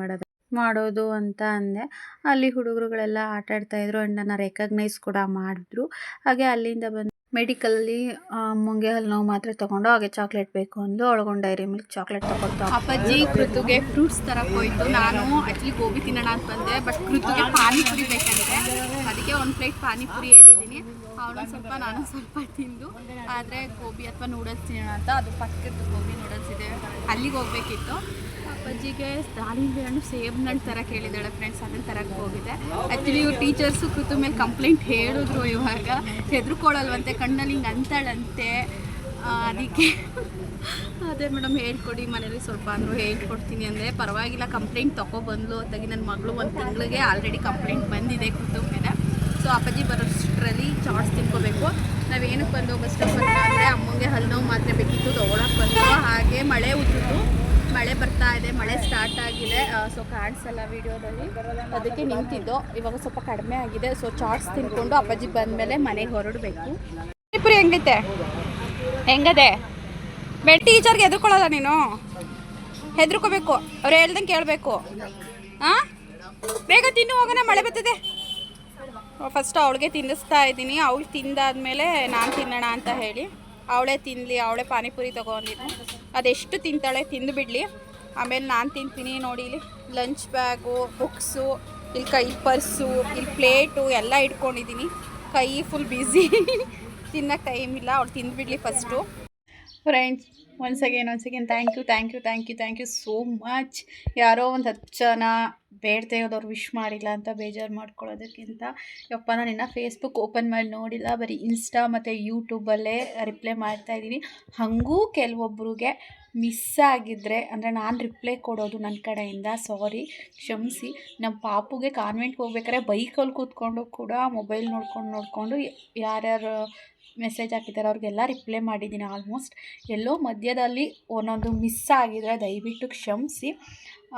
ಮಾಡೋದು ಅಂತ ಅಂದೆ. ಅಲ್ಲಿ ಹುಡುಗರುಗಳೆಲ್ಲ ಆಟ ಆಡ್ತಾಯಿದ್ರು ಆ್ಯಂಡ್ ನನ್ನ ರೆಕಗ್ನೈಸ್ ಕೂಡ ಮಾಡಿದ್ರು. ಹಾಗೆ ಅಲ್ಲಿಂದ ಬಂದು ಮೆಡಿಕಲಲ್ಲಿ ಮುಂಗೆ ಹಲ್ಲು ನೋವು ಮಾತ್ರೆ ತೊಗೊಂಡು, ಹಾಗೆ ಚಾಕ್ಲೇಟ್ ಬೇಕು ಅಂದು ಅವಳಿಗೊಂದು ಡೈರಿ ಮಿಲ್ಕ್ ಚಾಕ್ಲೇಟ್ ತೊಗೊಳ್ತಾ. ಅಪ್ಪಾಜಿ ಕೃತುಗೆ ಫ್ರೂಟ್ಸ್ ತರಕ್ಕೆ ಹೋಯ್ತು. ನಾನು ಆ್ಯಕ್ಚುಲಿ ಗೋಬಿ ತಿನ್ನೋಣ ಅಂತ ಬಂದೆ, ಬಟ್ ಕೃತುಗೆ ಪಾನಿಪುರಿ ಬೇಕಂತೆ. ಅದಕ್ಕೆ ಒಂದು ಪ್ಲೇಟ್ ಪಾನಿಪುರಿ ಹೇಳಿದ್ದೀನಿ. ಅವಳು ಸ್ವಲ್ಪ, ನಾನು ಸ್ವಲ್ಪ ತಿಂದು. ಆದರೆ ಗೋಬಿ ಅಥವಾ ನೂಡಲ್ಸ್ ತಿನ್ನೋಣ ಅಂತ, ಅದು ಪಕ್ಕದ ಗೋಬಿ ನೂಡಲ್ಸ್ ಇದೆ, ಅಲ್ಲಿಗೆ ಹೋಗಬೇಕಿತ್ತು. ಅಪ್ಪಾಜಿಗೆ ದಾಳಿಂಬೆ ಹಣ್ಣು, ಸೇಬಿನ ಹಣ್ಣು ಥರ ಕೇಳಿದ್ದಾಳೆ ಫ್ರೆಂಡ್ಸ್, ಅದನ್ನು ತರಕ್ಕೆ ಹೋಗಿದೆ. ಆ್ಯಕ್ಚುಲಿ ಇವ್ರು ಟೀಚರ್ಸು ಕೃತು ಮೇಲೆ ಕಂಪ್ಲೇಂಟ್ ಹೇಳಿದ್ರು. ಇವಾಗ ಹೆದರ್ಕೊಳ್ಳಲ್ವಂತೆ, ಕಣ್ಣಲ್ಲಿ ಹಿಂಗೆ ಅಂತಾಳಂತೆ. ಅದಕ್ಕೆ ಅದೇ ಮೇಡಮ್ ಹೇಳ್ಕೊಡಿ ಮನೇಲಿ ಸ್ವಲ್ಪ ಅಂದರು. ಹೇಳ್ಕೊಡ್ತೀನಿ ಅಂದರೆ ಪರವಾಗಿಲ್ಲ, ಕಂಪ್ಲೇಂಟ್ ತೊಗೊಬಂದ್ಲು. ಅತ್ತಾಗಿ ನನ್ನ ಮಗಳು 1 ತಿಂಗಳಿಗೆ ಆಲ್ರೆಡಿ ಕಂಪ್ಲೇಂಟ್ ಬಂದಿದೆ ಕೃತು ಮೇಲೆ. ಸೊ ಅಪ್ಪಾಜಿ ಬರೋಷ್ಟರಲ್ಲಿ ಚಾಟ್ಸ್ ತಿನ್ಕೋಬೇಕು. ನಾವೇನಕ್ಕೆ ಬಂದು ಬಸ್ ಸ್ಟಾಪ್ ಹತ್ರ ಅಂದರೆ ಅಮ್ಮಂಗೆ ಹಲ್ಲು ನೋವು ಮಾತ್ರೆ ಬೇಕಿತ್ತು, ತೊಗೊಳಕ್ಕೆ ಬಂದು. ಹಾಗೆ ಮಳೆ ಉಜ್ಜಿತು, ಮಳೆ ಬರ್ತಾ ಇದೆ, ಮಳೆ ಸ್ಟಾರ್ಟ್ ಆಗಿದೆ. ಸೊ ಕಾಣಿಸಲ್ಲ ವೀಡಿಯೋದಲ್ಲಿ, ಅದಕ್ಕೆ ನಿಂತಿದ್ದು. ಇವಾಗ ಸ್ವಲ್ಪ ಕಡಿಮೆ ಆಗಿದೆ. ಸೊ ಚಾಟ್ಸ್ ತಿನ್ಕೊಂಡು ಅಪ್ಪಾಜಿ ಬಂದಮೇಲೆ ಮನೆಗೆ ಹೊರಡಬೇಕು. ಪಾನಿಪುರಿ ಹೆಂಗದೆ? ಟೀಚರ್ಗೆ ಹೆದರ್ಕೊಳ್ಳಲ್ಲ ನೀನು? ಹೆದರ್ಕೋಬೇಕು, ಅವ್ರು ಹೇಳ್ದಂಗೆ ಕೇಳಬೇಕು. ಹಾಂ, ಬೇಗ ತಿನ್ನು, ಹೋಗೋಣ, ಮಳೆ ಬರ್ತಿದೆ. ಫಸ್ಟ್ ಅವಳಿಗೆ ತಿನ್ನಿಸ್ತಾ ಇದ್ದೀನಿ. ಅವಳು ತಿಂದಾದ್ಮೇಲೆ ನಾನು ತಿನ್ನೋಣ ಅಂತ ಹೇಳಿ. ಅವಳೇ ತಿನ್ನಲಿ, ಅವಳೇ ಪಾನಿಪುರಿ ತೊಗೊಂಡಿದ್ದು. ಅದೆಷ್ಟು ತಿಂತಾಳೆ ತಿಂದು ಬಿಡಲಿ, ಆಮೇಲೆ ನಾನು ತಿಂತೀನಿ. ನೋಡಿ, ಇಲ್ಲಿ ಲಂಚ್ ಬ್ಯಾಗು, ಬುಕ್ಸು, ಇಲ್ಲಿ ಕೈ ಪರ್ಸು, ಇಲ್ಲಿ ಪ್ಲೇಟು ಎಲ್ಲ ಇಟ್ಕೊಂಡಿದ್ದೀನಿ. ಕೈ ಫುಲ್ ಬ್ಯುಸಿ, ತಿನ್ನೋಕ್ಕೆ ಟೈಮ್ ಇಲ್ಲ. ಅವಳು ತಿಂದುಬಿಡ್ಲಿ first. Friends, once again thank you so much. ಯಾರೋ ಒಂದು 10 ಜನ ಬೇಡದೇ ಇರೋದವ್ರು ವಿಶ್ ಮಾಡಿಲ್ಲ ಅಂತ ಬೇಜಾರು ಮಾಡ್ಕೊಳ್ಳೋದಕ್ಕಿಂತ, ಯಪ್ಪ ನಾನು ಇನ್ನೂ ಫೇಸ್ಬುಕ್ ಓಪನ್ ಮಾಡಿ ನೋಡಿಲ್ಲ, ಬರೀ ಇನ್ಸ್ಟಾ ಮತ್ತು ಯೂಟ್ಯೂಬಲ್ಲೇ ರಿಪ್ಲೈ ಮಾಡ್ತಾಯಿದ್ದೀನಿ. ಹಾಗೂ ಕೆಲವೊಬ್ಬರಿಗೆ ಮಿಸ್ ಆಗಿದ್ದರೆ, ಅಂದರೆ ನಾನು ರಿಪ್ಲೈ ಕೊಡೋದು ನನ್ನ ಕಡೆಯಿಂದ ಸಾರಿ, ಕ್ಷಮಿಸಿ. ನಮ್ಮ ಪಾಪುಗೆ ಕಾನ್ವೆಂಟ್ಗೆ ಹೋಗ್ಬೇಕಾದ್ರೆ ಬೈಕಲ್ಲಿ ಕೂತ್ಕೊಂಡು ಕೂಡ ಮೊಬೈಲ್ ನೋಡ್ಕೊಂಡು ಯಾರ್ಯಾರು ಮೆಸೇಜ್ ಹಾಕಿದ್ದಾರೆ ಅವ್ರಿಗೆಲ್ಲ ರಿಪ್ಲೈ ಮಾಡಿದ್ದೀನಿ ಆಲ್ಮೋಸ್ಟ್. ಎಲ್ಲೋ ಮಧ್ಯದಲ್ಲಿ ಒಂದೊಂದು ಮಿಸ್ ಆಗಿದ್ರೆ ದಯವಿಟ್ಟು ಕ್ಷಮಿಸಿ.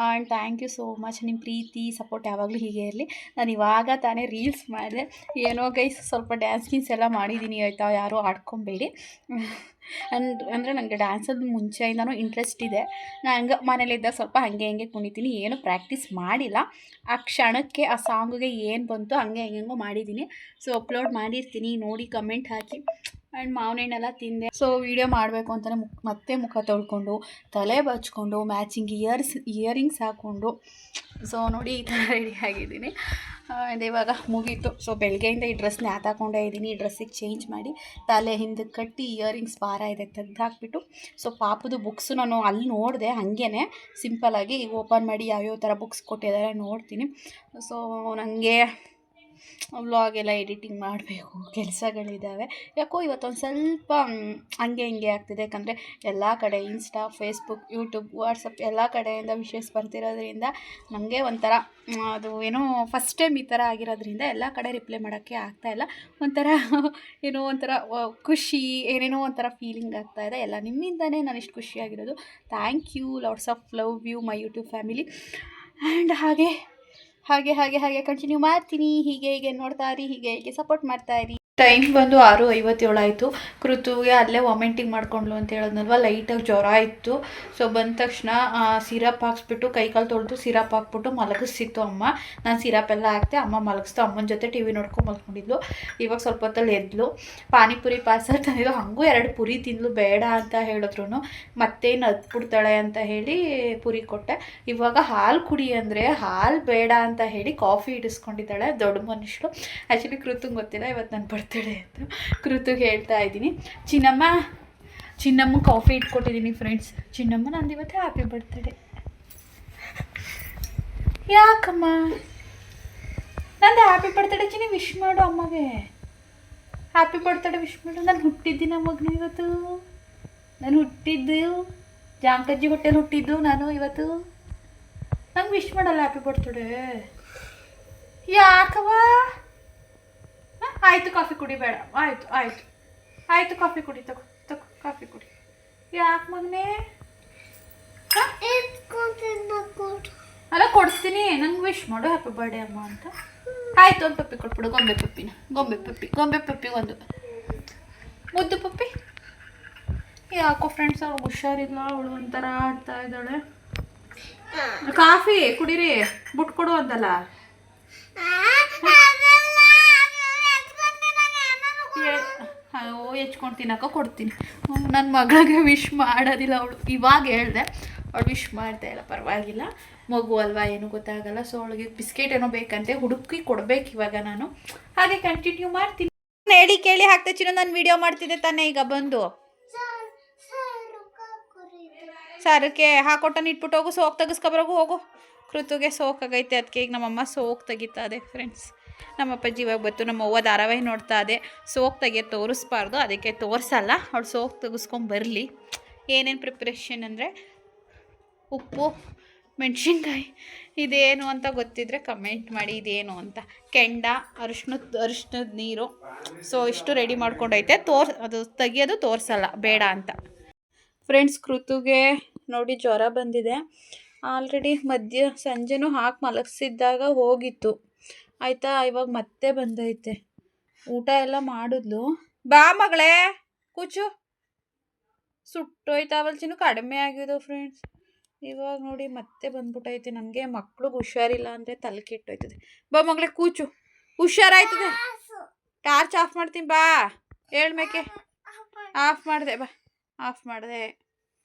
And thank you so much. ನಿಮ್ಮ ಪ್ರೀತಿ ಸಪೋರ್ಟ್ ಯಾವಾಗಲೂ ಹೀಗೆ ಇರಲಿ. ನಾನು ಇವಾಗ ತಾನೇ ರೀಲ್ಸ್ ಮಾಡಿದೆ, ಏನೋ ಗೈಸ್ ಸ್ವಲ್ಪ ಡ್ಯಾನ್ಸ್ ಎಲ್ಲ ಮಾಡಿದ್ದೀನಿ ಆಯಿತಾ, ಯಾರೂ ಆಡ್ಕೊಬೇಡಿ. ಅಂದರೆ ನನಗೆ ಡ್ಯಾನ್ಸಲ್ಲಿ ಮುಂಚೆಯಿಂದನೂ ಇಂಟ್ರೆಸ್ಟ್ ಇದೆ. ನಾನು ಹಂಗೆ ಮನೇಲಿದ್ದಾಗ ಸ್ವಲ್ಪ ಹಾಗೆ ಕುಣಿತೀನಿ, ಏನು ಪ್ರಾಕ್ಟೀಸ್ ಮಾಡಿಲ್ಲ. ಆ ಕ್ಷಣಕ್ಕೆ ಆ ಸಾಂಗಿಗೆ ಏನು ಬಂತು ಹಂಗೆ ಹೆಂಗೋ ಮಾಡಿದ್ದೀನಿ. ಸೊ ಅಪ್ಲೋಡ್ ಮಾಡಿರ್ತೀನಿ, ನೋಡಿ ಕಮೆಂಟ್ ಹಾಕಿ. ಆ್ಯಂಡ್ ಮಾವಿನ ಹಣ್ಣೆಲ್ಲ ತಿಂದೆ. ಸೊ ವೀಡಿಯೋ ಮಾಡಬೇಕು ಅಂತಲೇ ಮತ್ತೆ ಮುಖ ತೊಳ್ಕೊಂಡು ತಲೆ ಬಚ್ಕೊಂಡು ಮ್ಯಾಚಿಂಗ್ ಇಯರಿಂಗ್ಸ್ ಹಾಕ್ಕೊಂಡು ಸೊ ನೋಡಿ ಈ ಥರ ರೆಡಿ ಆಗಿದ್ದೀನಿ. ಆ್ಯಂಡ್ ಇವಾಗ ಮುಗೀತು. ಸೊ ಬೆಳಗ್ಗೆಯಿಂದ ಈ ಡ್ರೆಸ್ ನ್ಯಾತಾಕೊಂಡೇ ಇದ್ದೀನಿ. ಈ ಡ್ರೆಸ್ಸಿಗೆ ಚೇಂಜ್ ಮಾಡಿ ತಲೆ ಹಿಂದೆ ಕಟ್ಟಿ ಇಯರಿಂಗ್ಸ್ ಭಾರ ಇದೆ ತೆಗ್ದು ಹಾಕ್ಬಿಟ್ಟು ಸೊ ಪಾಪದು ಬುಕ್ಸು ನಾನು ಅಲ್ಲಿ ನೋಡಿದೆ ಹಾಗೇ ಸಿಂಪಲ್ಲಾಗಿ ಈಗ ಓಪನ್ ಮಾಡಿ ಯಾವ್ಯಾವ ಥರ ಬುಕ್ಸ್ ಕೊಟ್ಟಿದ್ದಾರೆ ನೋಡ್ತೀನಿ. ಸೊ ನನಗೆ ವ್ಲಾಗ್ ಎಲ್ಲ ಎಡಿಟಿಂಗ್ ಮಾಡಬೇಕು, ಕೆಲಸಗಳಿದ್ದಾವೆ. ಯಾಕೋ ಇವತ್ತೊಂದು ಸ್ವಲ್ಪ ಹಂಗೆ ಹಿಂಗೆ ಆಗ್ತಿದೆ. ಯಾಕಂದರೆ ಎಲ್ಲ ಕಡೆ ಇನ್ಸ್ಟಾ, ಫೇಸ್ಬುಕ್, ಯೂಟ್ಯೂಬ್, ವಾಟ್ಸಪ್ ಎಲ್ಲ ಕಡೆಯಿಂದ ವಿಷಯಸ್ ಬರ್ತಿರೋದ್ರಿಂದ ನನಗೆ ಒಂಥರ ಅದು ಏನೋ ಫಸ್ಟ್ ಟೈಮ್ ಈ ಥರ ಆಗಿರೋದ್ರಿಂದ ಎಲ್ಲ ಕಡೆ ರಿಪ್ಲೈ ಮಾಡೋಕ್ಕೆ ಆಗ್ತಾಯಿಲ್ಲ. ಒಂಥರ ಏನೋ ಒಂಥರ ಖುಷಿ, ಏನೇನೋ ಒಂಥರ ಫೀಲಿಂಗ್ ಆಗ್ತಾಯಿದೆ. ಎಲ್ಲ ನಿಮ್ಮಿಂದನೇ ನಾನು ಇಷ್ಟು ಖುಷಿಯಾಗಿರೋದು. Thank you, lots of love you my YouTube family. And ಹಾಗೆ ಹಾಗೆ ಹಾಗೆ ಹಾಗೆ ಕಂಟಿನ್ಯೂ ಮಾಡ್ತೀನಿ. ಹೀಗೆ ನೋಡ್ತಾ ಇರಿ, ಹೀಗೆ ಸಪೋರ್ಟ್ ಮಾಡ್ತಾ ಇರಿ. ಟೈಮ್ ಬಂದು 6:57 ಆಯಿತು. ಕೃತುಗೆ ಅಲ್ಲೇ ವಾಮಿಂಟಿಂಗ್ ಮಾಡ್ಕೊಂಡ್ಲು ಅಂತ ಹೇಳಿದ್ನಲ್ವ, ಲೈಟಾಗಿ ಜ್ವರ ಇತ್ತು. ಸೊ ಬಂದ ತಕ್ಷಣ ಸಿರಪ್ ಹಾಕ್ಸ್ಬಿಟ್ಟು ಕೈಕಾಲು ತೊಳೆದು ಸಿರಪ್ ಹಾಕ್ಬಿಟ್ಟು ಮಲಗಿಸಿತ್ತು ಅಮ್ಮ. ನಾನು ಸಿರಪ್ ಎಲ್ಲ ಹಾಕ್ತೆ, ಅಮ್ಮ ಮಲಗಿಸ್ತು. ಅಮ್ಮನ ಜೊತೆ ಟಿ ವಿ ನೋಡ್ಕೊಂಡು ಮಲ್ಕೊಂಡಿದ್ಲು. ಇವಾಗ ಸ್ವಲ್ಪ ಹೊತ್ತಲ್ಲಿ ಎದ್ಲು. ಪಾನಿಪುರಿ ಪಾರ್ಸಲ್ ತಂದಿದ್ದು, ಹಾಗೂ 2 ಪುರಿ ತಿಂದ್ಲು. ಬೇಡ ಅಂತ ಹೇಳಿದ್ರು, ಮತ್ತೇನು ಹತ್ಬಿಡ್ತಾಳೆ ಅಂತ ಹೇಳಿ ಪುರಿ ಕೊಟ್ಟೆ. ಇವಾಗ ಹಾಲು ಕುಡಿ ಅಂದರೆ ಹಾಲು ಬೇಡ ಅಂತ ಹೇಳಿ ಕಾಫಿ ಇಡಿಸ್ಕೊಂಡಿದ್ದಾಳೆ, ದೊಡ್ಡ ಮನುಷ್ಯರು. ಆ್ಯಕ್ಚುಲಿ ಕೃತಂಗೆ ಗೊತ್ತಿಲ್ಲ ಇವತ್ತು ನನ್ನ ಬರ್ತಡೇ ಅಂತ. ಕೃತಿಗೆ ಹೇಳ್ತಾ ಇದ್ದೀನಿ, ಚಿನ್ನಮ್ಮ ಕಾಫಿ ಇಟ್ಕೊಟ್ಟಿದ್ದೀನಿ ಫ್ರೆಂಡ್ಸ್. ಚಿನ್ನಮ್ಮ ನಂದು ಇವತ್ತು ಹ್ಯಾಪಿ ಬರ್ತಡೇ. ಯಾಕಮ್ಮ ನಂದು ಹ್ಯಾಪಿ ಬರ್ತಡೇ? ಚಿನ್ನಿ ವಿಶ್ ಮಾಡು ಅಮ್ಮಗೆ, ಹ್ಯಾಪಿ ಬರ್ತಡೇ ವಿಶ್ ಮಾಡು. ನಾನು ಹುಟ್ಟಿದ್ದೀನಿ ಮಗನ ಇವತ್ತು. ನಾನು ಹುಟ್ಟಿದ್ದು ಜಾಂಕಜ್ಜಿ ಹೊಟ್ಟೆಲಿ ಹುಟ್ಟಿದ್ದು ನಾನು ಇವತ್ತು. ನಂಗೆ ವಿಶ್ ಮಾಡಲ್ಲ ಹ್ಯಾಪಿ ಬರ್ತಡೇ? ಯಾಕವ? ಆಯಿತು ಕಾಫಿ ಕುಡಿ, ಬೇಡ. ಆಯಿತು ಕಾಫಿ ಕುಡಿ, ತಗೋ ಕಾಫಿ ಕುಡಿ. ಯಾಕೆ ಮಗನೇ? ಅಲ್ಲ ಕೊಡ್ತೀನಿ, ನಂಗೆ ವಿಶ್ ಮಾಡು ಹ್ಯಾಪಿ ಬರ್ಡೇ ಅಮ್ಮ ಅಂತ. ಆಯಿತು, ಒಂದು ಪಪ್ಪಿ ಕೊಟ್ಬಿಡು, ಗೊಂಬೆ ಪಪ್ಪಿ ಒಂದು ಮುದ್ದು ಪಪ್ಪಿ. ಯಾಕೋ ಫ್ರೆಂಡ್ಸ್ ಅವ್ಳು ಹುಷಾರಿಲ್ಲ, ಅವಳು ಒಂಥರ ಆಡ್ತಾ ಇದ್ದಾಳೆ. ಕಾಫಿ ಕುಡೀರಿ, ಬಿಟ್ಟು ಕೊಡು ಅಂತಲ್ಲ. ಹೆಚ್ಕೊಂಡು ತಿನ್ನೋಕೆ ಕೊಡ್ತೀನಿ. ನನ್ನ ಮಗಳಿಗೆ ವಿಶ್ ಮಾಡೋದಿಲ್ಲ ಅವಳು. ಇವಾಗ ಹೇಳಿದೆ, ಅವಳು ವಿಶ್ ಮಾಡ್ತಾ ಇಲ್ಲ. ಪರವಾಗಿಲ್ಲ, ಮಗು ಅಲ್ವಾ, ಏನೂ ಗೊತ್ತಾಗಲ್ಲ. ಸೊ ಅವಳಿಗೆ ಬಿಸ್ಕೆಟ್ ಏನೋ ಬೇಕಂತೆ, ಹುಡುಕಿ ಕೊಡ್ಬೇಕು ಇವಾಗ ನಾನು. ಹಾಗೆ ಕಂಟಿನ್ಯೂ ಮಾಡ್ತೀನಿ. ಹೇಳಿ ಕೇಳಿ ಹಾಕ್ತೆ ಚಿನ್ನ, ನಾನು ವಿಡಿಯೋ ಮಾಡ್ತಿದ್ದೆ ತಾನೇ. ಈಗ ಬಂದು ಸಾರಕ್ಕೆ ಹಾಕೊಟ್ಟನ್ನು ಇಟ್ಬಿಟ್ಟು ಹೋಗು, ಸೋಕ್ ತೆಗಿಸ್ಕೊಬರೋಗು ಹೋಗು. ಕೃತುಗೆ ಸೋಕಾಗೈತೆ, ಅದಕ್ಕೆ ಈಗ ನಮ್ಮಮ್ಮ ಸೋಕ್ ತೆಗಿತಾ ಇದೆ ಫ್ರೆಂಡ್ಸ್. ನಮ್ಮಪ್ಪಾಜಿ ಇವಾಗ ಬತ್ತು, ನಮ್ಮವ್ವ ಧಾರಾವಾಹಿ ನೋಡ್ತಾ ಇದೆ. ಸೋಕ್ ತೆಗಿಯೋದು ತೋರಿಸ್ಬಾರ್ದು, ಅದಕ್ಕೆ ತೋರಿಸಲ್ಲ. ಅವಳು ಸೋಕ್ ತೆಗಿಸ್ಕೊಂಬರಲಿ. ಏನೇನು ಪ್ರಿಪ್ರೇಷನ್ ಅಂದರೆ ಉಪ್ಪು, ಮೆಣಸಿನ್ಕಾಯಿ, ಇದೇನು ಅಂತ ಗೊತ್ತಿದ್ರೆ ಕಮೆಂಟ್ ಮಾಡಿ ಇದೇನು ಅಂತ. ಕೆಂಡ, ಅರಿಶಿಣದ ನೀರು. ಸೊ ಇಷ್ಟು ರೆಡಿ ಮಾಡ್ಕೊಂಡೈತೆ. ಅದು ತೆಗಿಯೋದು ತೋರಿಸಲ್ಲ, ಬೇಡ ಅಂತ. ಫ್ರೆಂಡ್ಸ್ ಕೃತುಗೆ ನೋಡಿ ಜ್ವರ ಬಂದಿದೆ. ಆಲ್ರೆಡಿ ಸಂಜೆನೂ ಹಾಕಿ ಮಲಗಿಸಿದ್ದಾಗ ಹೋಗಿತ್ತು ಆಯಿತಾ. ಇವಾಗ ಮತ್ತೆ ಬಂದೈತೆ. ಊಟ ಎಲ್ಲ ಮಾಡಿದ್ಲು. ಬಾ ಮಗಳೇ ಕೂಚು. ಸುಟ್ಟೋಯ್ತಾವಲ್ ಚಿನ್ನು, ಕಡಿಮೆ ಆಗಿದ್ದು ಫ್ರೆಂಡ್ಸ್. ಇವಾಗ ನೋಡಿ ಮತ್ತೆ ಬಂದ್ಬಿಟ್ಟೈತೆ. ನನಗೆ ಮಕ್ಳಿಗೆ ಹುಷಾರಿಲ್ಲ ಅಂದರೆ ತಲೆ ಕೆಟ್ಟೋಯ್ತದೆ. ಬಾ ಮಗಳೇ ಕೂಚು, ಹುಷಾರಾಯ್ತದೆ. ಟಾರ್ಚ್ ಆಫ್ ಮಾಡ್ತೀನಿ ಬಾ. ಹೇಳ್ಮೇಕೆ ಆಫ್ ಮಾಡಿದೆ, ಬಾ ಆಫ್ ಮಾಡಿದೆ.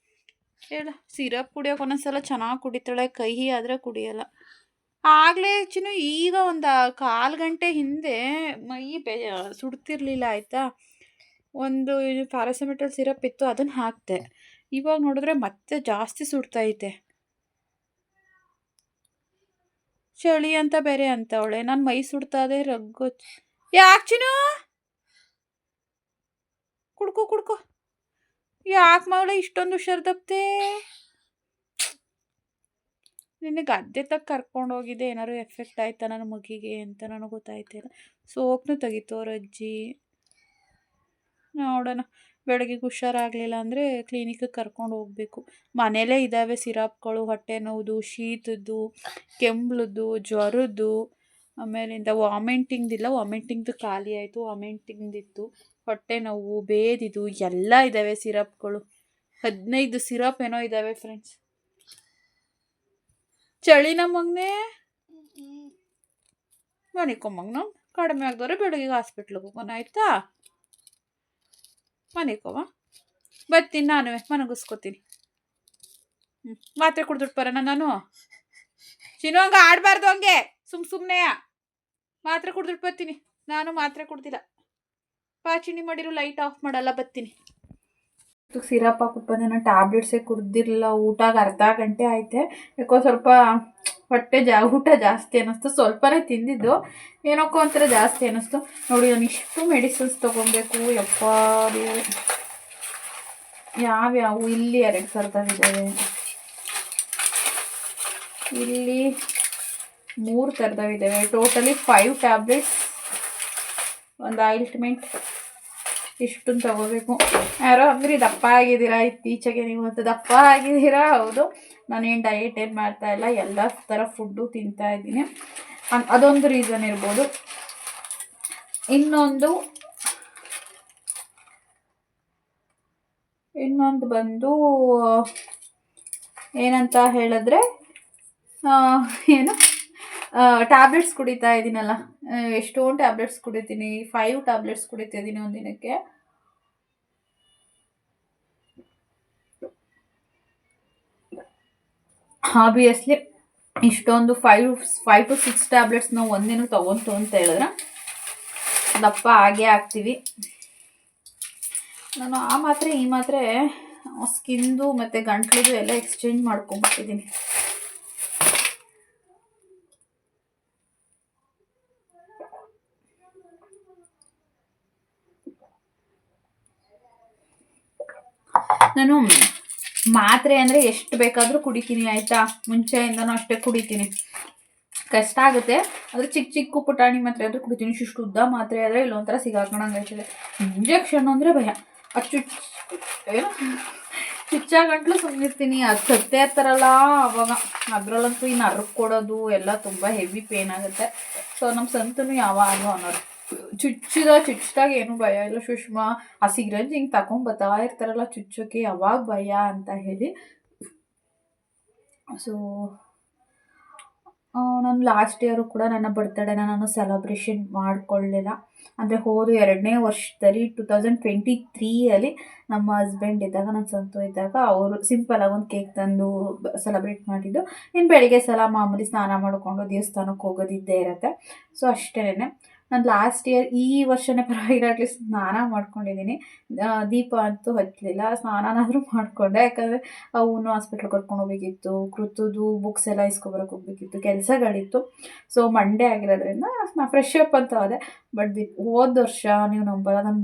ಹೇಳ, ಸಿರಪ್ ಕುಡಿಯೋಕೆ ಒಂದೊಂದ್ಸಲ ಚೆನ್ನಾಗಿ ಕುಡಿತಾಳೆ, ಕಹಿ ಆದರೆ ಕುಡಿಯೋಲ್ಲ. ಆಗಲೇ ಚಿನ್ನು ಈಗ ಒಂದು 1/4 ಗಂಟೆ ಹಿಂದೆ ಮೈ ಸುಡ್ತಿರ್ಲಿಲ್ಲ ಆಯಿತಾ. ಒಂದು ಪ್ಯಾರಾಸಿಟಮಾಲ್ ಸಿರಪ್ ಇತ್ತು, ಅದನ್ನು ಹಾಕ್ತೆ. ಇವಾಗ ನೋಡಿದ್ರೆ ಮತ್ತೆ ಜಾಸ್ತಿ ಸುಡ್ತೈತೆ. ಚಳಿ ಅಂತ ಬೇರೆ ಅಂತವಳೆ. ನಾನು ಮೈ ಸುಡ್ತಾ ಇದೆ, ರಗ್ಗು. ಯಾಕೆ ಚಿನ್ನು? ಕುಡ್ಕೊ. ಯಾಕೆ ಮಗಳ ಇಷ್ಟೊಂದು ಹುಷಾರು ತಪ್ಪತೆ? ನಿನ್ನೆ ಗದ್ದೆ ಕರ್ಕೊಂಡೋಗಿದ್ದೆ, ಏನಾದ್ರು ಎಫೆಕ್ಟ್ ಆಯ್ತಾ ನನ್ನ ಮಗಿಗೆ ಅಂತ ನನಗೆ ಗೊತ್ತಾಯ್ತಿಲ್ಲ. ಸೋಕ್ನು ತೆಗಿತೋರು ಅಜ್ಜಿ. ನೋಡೋಣ, ಬೆಳಗ್ಗೆ ಹುಷಾರಾಗಲಿಲ್ಲ ಅಂದರೆ ಕ್ಲಿನಿಕ್ಗೆ ಕರ್ಕೊಂಡು ಹೋಗಬೇಕು. ಮನೇಲೇ ಇದ್ದಾವೆ ಸಿರಪ್ಗಳು, ಹೊಟ್ಟೆ ನೋವುದು, ಶೀತದ್ದು, ಕೆಮ್ಮಲದ್ದು, ಜ್ವರದ್ದು, ಆಮೇಲಿಂದ ವಾಮಿಂಟಿಂಗ್ದು ಖಾಲಿ ಆಯಿತು. ವಾಮಿಂಟಿಂಗ್ದಿತ್ತು, ಹೊಟ್ಟೆ ನೋವು, ಬೇದಿದು ಎಲ್ಲ ಇದ್ದಾವೆ ಸಿರಪ್ಗಳು. 15 ಸಿರಪ್ ಏನೋ ಇದ್ದಾವೆ ಫ್ರೆಂಡ್ಸ್. ಚಳಿ ನಮ್ಮಗನೇ ಮನಿಕೊಂಬಂಗ ನಾವು ಕಡಿಮೆ ಆಗ್ದವ್ರೆ ಬೆಳಗ್ಗೆ ಹಾಸ್ಪಿಟ್ಲಿಗೆ ಹೋಗೋಣ ಆಯಿತಾ. ಮನೆಗೋವ ಬರ್ತೀನಿ, ನಾನು ಮನಗಿಸ್ಕೊತೀನಿ. ಮಾತ್ರೆ ಕುಡ್ದುಟ್ಟು ಬರೋಣ ನಾನು. ಚಿನ್ನು ಹಂಗೆ ಆಡಬಾರ್ದು, ಹಂಗೆ ಸುಮ್ಮನೆ ಮಾತ್ರೆ ಕುಡ್ದುಟ್ಟು ಬರ್ತೀನಿ. ನಾನು ಮಾತ್ರೆ ಕುಡ್ದಿಲ್ಲ. ಪಾಚಿನಿ ಮಾಡಿರೋ ಲೈಟ್ ಆಫ್ ಮಾಡಲ್ಲ, ಬರ್ತೀನಿ. ಸಿರಪ್ ಹಾಕ್ಬಿಟ್ಟು ಬಂದೆ. ನಾನು ಟ್ಯಾಬ್ಲೆಟ್ಸೇ ಕುಡ್ದಿರಲಿಲ್ಲ. ಊಟಾಗ ಅರ್ಧ ಗಂಟೆ ಆಯ್ತೆ. ಯಾಕೋ ಸ್ವಲ್ಪ ಹೊಟ್ಟೆ ಊಟ ಜಾಸ್ತಿ ಅನ್ನಿಸ್ತು. ಸ್ವಲ್ಪನೇ ತಿಂದಿದ್ದು, ಏನಕ್ಕೋ ಒಂಥರ ಜಾಸ್ತಿ ಅನ್ನಿಸ್ತು. ನೋಡಿ, ನಾನು ಇಷ್ಟು ಮೆಡಿಸಿನ್ಸ್ ತೊಗೊಬೇಕು. ಯಪ್ಪ ಯಾವ್ಯಾವು ಇಲ್ಲಿ 2 ಥರದವಿದ್ದಾವೆ, ಇಲ್ಲಿ 3 ಥರದವಿದ್ದಾವೆ. ಟೋಟಲಿ 5 ಟ್ಯಾಬ್ಲೆಟ್ಸ್, ಒಂದು ಆಯಿಲ್ಟ್ಮೆಂಟ್, ಇಷ್ಟನ್ನು ತಗೋಬೇಕು. ಯಾರೋ ಅಂದ್ರಿ ದಪ್ಪ ಆಗಿದ್ದೀರಾ ಇತ್ತೀಚೆಗೆ ನೀವು ಅಂತ. ದಪ್ಪ ಆಗಿದ್ದೀರಾ, ಹೌದು. ನಾನೇನು ಡಯೆಟ್ ಏನು ಮಾಡ್ತಾಯಿಲ್ಲ, ಎಲ್ಲ ಥರ ಫುಡ್ಡು ತಿಂತಾಯಿದ್ದೀನಿ. ಅದೊಂದು ರೀಸನ್ ಇರ್ಬೋದು. ಇನ್ನೊಂದು ಬಂದು ಏನಂತ ಹೇಳಿದ್ರೆ, ಏನು ಟ್ಯಾಬ್ಲೆಟ್ಸ್ ಕುಡಿತಾ ಇದ್ದೀನಲ್ಲ, ಎಷ್ಟೊಂದು ಟ್ಯಾಬ್ಲೆಟ್ಸ್ ಕುಡಿತೀನಿ. 5 ಟ್ಯಾಬ್ಲೆಟ್ಸ್ ಕುಡಿತಾ ಇದ್ದೀನಿ ಒಂದಿನಕ್ಕೆ. ಆಬ್ವಿಯಸ್ಲಿ ಇಷ್ಟೊಂದು 5 to 6 ಟ್ಯಾಬ್ಲೆಟ್ಸ್ ನಾವು ಒಂದಿನ ತೊಗೊಂತು ಅಂತ ಹೇಳಿದ್ರೆ ದಪ್ಪ ಆಗೇ ಆಗ್ತೀವಿ. ನಾನು ಆ ಮಾತ್ರೆ ಈ ಮಾತ್ರೆ ಸ್ಕಿನ್ದು ಮತ್ತು ಗಂಟ್ಲಿದು ಎಲ್ಲ ಎಕ್ಸ್ಚೇಂಜ್ ಮಾಡ್ಕೊಂಬಿಟ್ಟಿದ್ದೀನಿ. ನಾನು ಮಾತ್ರೆ ಅಂದರೆ ಎಷ್ಟು ಬೇಕಾದರೂ ಕುಡಿತೀನಿ, ಆಯಿತಾ. ಮುಂಚೆಯಿಂದನೂ ಅಷ್ಟೇ ಕುಡಿತೀನಿ. ಕಷ್ಟ ಆಗುತ್ತೆ, ಆದರೆ ಚಿಕ್ಕ ಚಿಕ್ಕ ಪುಟಾಣಿ ಮಾತ್ರೆ ಆದರೆ ಕುಡಿತೀನಿ. ಇಷ್ಟು ಉದ್ದ ಮಾತ್ರೆ ಆದರೆ ಇಲ್ಲೊಂಥರ ಸಿಗಾಕೊಂಡಂಗೆ ಆಯ್ತದೆ. ಇಂಜೆಕ್ಷನ್ ಅಂದರೆ ಭಯ. ಅದು ಚುಚ್ಚಾಗಂಟ್ಲು ಸುಮ್ಮನಿರ್ತೀನಿ. ಅದು ಸತ್ತೇ ಇರ್ತಾರಲ್ಲ ಅವಾಗ, ಅದರಲ್ಲಂತೂ ಈ ನರ್ವ್ ಕೊಡೋದು ಎಲ್ಲ ತುಂಬ ಹೆವಿ ಪೇನ್ ಆಗುತ್ತೆ. ಸೊ ನಮ್ಮ ಸಂತನು ಯಾವಾಗಲೂ ಅನ್ನೋರು, ಚುಚ್ಚಿದಾಗ ಏನು ಭಯ ಇಲ್ಲ ಸುಷ್ಮಾ, ಆ ಸಿಗರಂಜ್ ಹಿಂಗೆ ತಗೊಂಬತ್ತಾ ಇರ್ತಾರಲ್ಲ ಚುಚ್ಚೋಕ್ಕೆ, ಯಾವಾಗ ಭಯ ಅಂತ ಹೇಳಿ. ಸೊ ನಾನು ಲಾಸ್ಟ್ ಇಯರು ಕೂಡ ನನ್ನ ಬರ್ತ್ಡೇನ ನಾನು ಸೆಲೆಬ್ರೇಷನ್ ಮಾಡಿಕೊಳ್ಳಲಿಲ್ಲ. ಅಂದರೆ ಹೋದ 2ನೇ ವರ್ಷದಲ್ಲಿ 2023 ನಮ್ಮ ಹಸ್ಬೆಂಡ್ ಇದ್ದಾಗ, ನನ್ನ ಸಂತು ಇದ್ದಾಗ ಅವರು ಸಿಂಪಲಾಗಿ ಒಂದು ಕೇಕ್ ತಂದು ಸೆಲೆಬ್ರೇಟ್ ಮಾಡಿದ್ದು. ಇನ್ನು ಬೆಳಿಗ್ಗೆ ಸಲ ಮಾಮೂಲಿ ಸ್ನಾನ ಮಾಡಿಕೊಂಡು ದೇವಸ್ಥಾನಕ್ಕೆ ಹೋಗೋದಿದ್ದೇ ಇರುತ್ತೆ. ಸೊ ಅಷ್ಟೇ. ನಾನು ಲಾಸ್ಟ್ ಇಯರ್, ಈ ವರ್ಷನೇ ಪರವಾಗಿಲ್ಲ ಅಟ್ಲೀಸ್ಟ್ ಸ್ನಾನ ಮಾಡ್ಕೊಂಡಿದ್ದೀನಿ. ದೀಪ ಅಂತೂ ಹಚ್ಚಲಿಲ್ಲ, ಸ್ನಾನನಾದರೂ ಮಾಡಿಕೊಂಡೆ. ಯಾಕಂದರೆ ಅವನು ಹಾಸ್ಪಿಟ್ಲಿಗೆ ಕರ್ಕೊಂಡು ಹೋಗ್ಬೇಕಿತ್ತು, ಕೃತುದು ಬುಕ್ಸ್ ಎಲ್ಲ ಇಸ್ಕೊಬರಕ್ಕೆ ಹೋಗ್ಬೇಕಿತ್ತು, ಕೆಲಸಗಳಿತ್ತು. ಸೊ ಮಂಡೇ ಆಗಿರೋದ್ರಿಂದ ನಾನು ಫ್ರೆಶ್ ಅಪ್ ಅಂತ ಹೋದೆ. ಬಟ್ ಹೋದ ವರ್ಷ ನೀವು ನಂಬಲ್ಲ, ನನ್ನ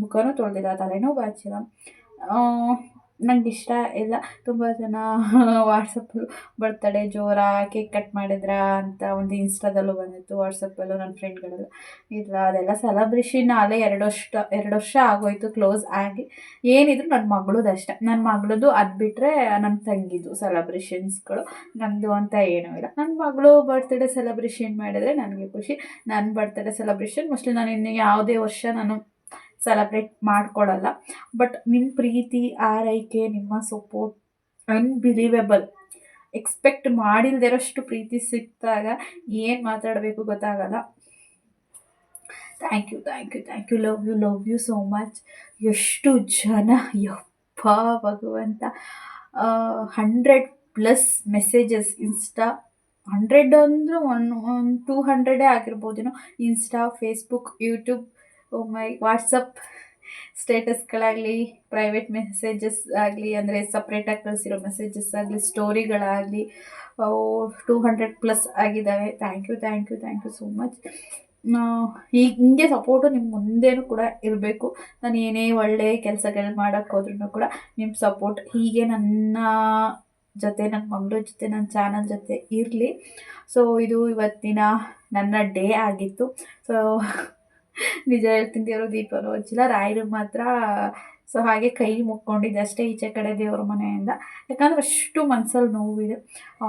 ಮುಖನೂ ತೊಳೆದಿಲ್ಲ, ತಲೆನೂ ಬಾಚಿಲ್ಲ. ನಂಗೆ ಇಷ್ಟ ಇಲ್ಲ. ತುಂಬ ಜನ ವಾಟ್ಸಪ್ಪಲ್ಲಿ ಬರ್ತಡೇ ಜೋರ, ಕೇಕ್ ಕಟ್ ಮಾಡಿದ್ರಾ ಅಂತ ಒಂದು ಇನ್ಸ್ಟಾದಲ್ಲೂ ಬಂದಿತ್ತು, ವಾಟ್ಸಪ್ಪಲ್ಲೂ ನನ್ನ ಫ್ರೆಂಡ್ಗಳೆಲ್ಲ. ಇಲ್ಲ, ಅದೆಲ್ಲ ಸೆಲೆಬ್ರೇಷನ್ ಆಗಲೇ 2 ವರ್ಷ ಆಗೋಯ್ತು ಕ್ಲೋಸ್ ಆಗಿ. ಏನಿದ್ರು ನನ್ನ ಮಗಳದ್ದು ಅಷ್ಟೆ. ನನ್ನ ಮಗಳದ್ದು ಅದು ಬಿಟ್ಟರೆ ನನ್ನ ತಂಗಿದು ಸೆಲೆಬ್ರೇಷನ್ಸ್ಗಳು, ನನ್ನದು ಅಂತ ಏನೂ ಇಲ್ಲ. ನನ್ನ ಮಗಳು ಬರ್ತ್ಡೇ ಸೆಲೆಬ್ರೇಷನ್ ಮಾಡಿದರೆ ನನಗೆ ಖುಷಿ. ನನ್ನ ಬರ್ತ್ಡೇ ಸೆಲೆಬ್ರೇಷನ್ ಮೋಸ್ಟ್ಲಿ ನಾನು ಇನ್ನು ಯಾವುದೇ ವರ್ಷ ನಾನು ಸೆಲೆಬ್ರೇಟ್ ಮಾಡ್ಕೊಳ್ಳಲ್ಲ. ಬಟ್ ನಿಮ್ಮ ಪ್ರೀತಿ, ಆರೈಕೆ, ನಿಮ್ಮ ಸಪೋರ್ಟ್ ಅನ್ಬಿಲೀವೇಬಲ್. ಎಕ್ಸ್ಪೆಕ್ಟ್ ಮಾಡಿಲ್ದಿರೋಷ್ಟು ಪ್ರೀತಿ ಸಿಕ್ಕಿದಾಗ ಏನು ಮಾತಾಡಬೇಕು ಗೊತ್ತಾಗಲ್ಲ. Thank you, love you so much. ಎಷ್ಟು ಜನ, ಯಪ್ಪ ಭಗವಂತ, 100+ ಮೆಸೇಜಸ್ ಇನ್ಸ್ಟಾ, 100 ಅಂದರೆ 200 ಆಗಿರ್ಬೋದೇನೋ. ಇನ್ಸ್ಟಾ, ಫೇಸ್ಬುಕ್, ಯೂಟ್ಯೂಬ್, ವಾಟ್ಸಪ್ ಸ್ಟೇಟಸ್ಗಳಾಗಲಿ, ಪ್ರೈವೇಟ್ ಮೆಸೇಜಸ್ ಆಗಲಿ, ಅಂದರೆ ಸಪ್ರೇಟಾಗಿ ಕಳಿಸಿರೋ ಮೆಸೇಜಸ್ ಆಗಲಿ, ಸ್ಟೋರಿಗಳಾಗಲಿ 200+ ಆಗಿದ್ದಾವೆ. Thank you so much. ಈಗ ಹಿಂಗೆ ಸಪೋರ್ಟು ನಿಮ್ಮ ಮುಂದೆನೂ ಕೂಡ ಇರಬೇಕು. ನಾನು ಏನೇ ಒಳ್ಳೆಯ ಕೆಲಸಗಳು ಮಾಡೋಕ್ಕೆ ಹೋದ್ರೂ ಕೂಡ ನಿಮ್ಮ ಸಪೋರ್ಟ್ ಹೀಗೆ ನನ್ನ ಜೊತೆ, ನನ್ನ ಮಗಳ ಜೊತೆ, ನನ್ನ ಚಾನಲ್ ಜೊತೆ ಇರಲಿ. ಸೊ ಇದು ಇವತ್ತಿನ ನನ್ನ ಡೇ ಆಗಿತ್ತು. ಸೊ ನಿಜ ಹೇಳ್ತೀನಿ, ದೇವರು ದೀಪನೂ ಹಚ್ಚಿಲ್ಲ, ರಾಯರು ಮಾತ್ರ ಸೊ ಹಾಗೆ ಕೈ ಮುಕ್ಕೊಂಡಿದ್ದೆ ಅಷ್ಟೇ ಈಚೆ ಕಡೆ ದೇವ್ರ ಮನೆಯಿಂದ. ಯಾಕಂದರೆ ಅಷ್ಟು ಮನಸ್ಸಲ್ಲಿ ನೋವಿದೆ.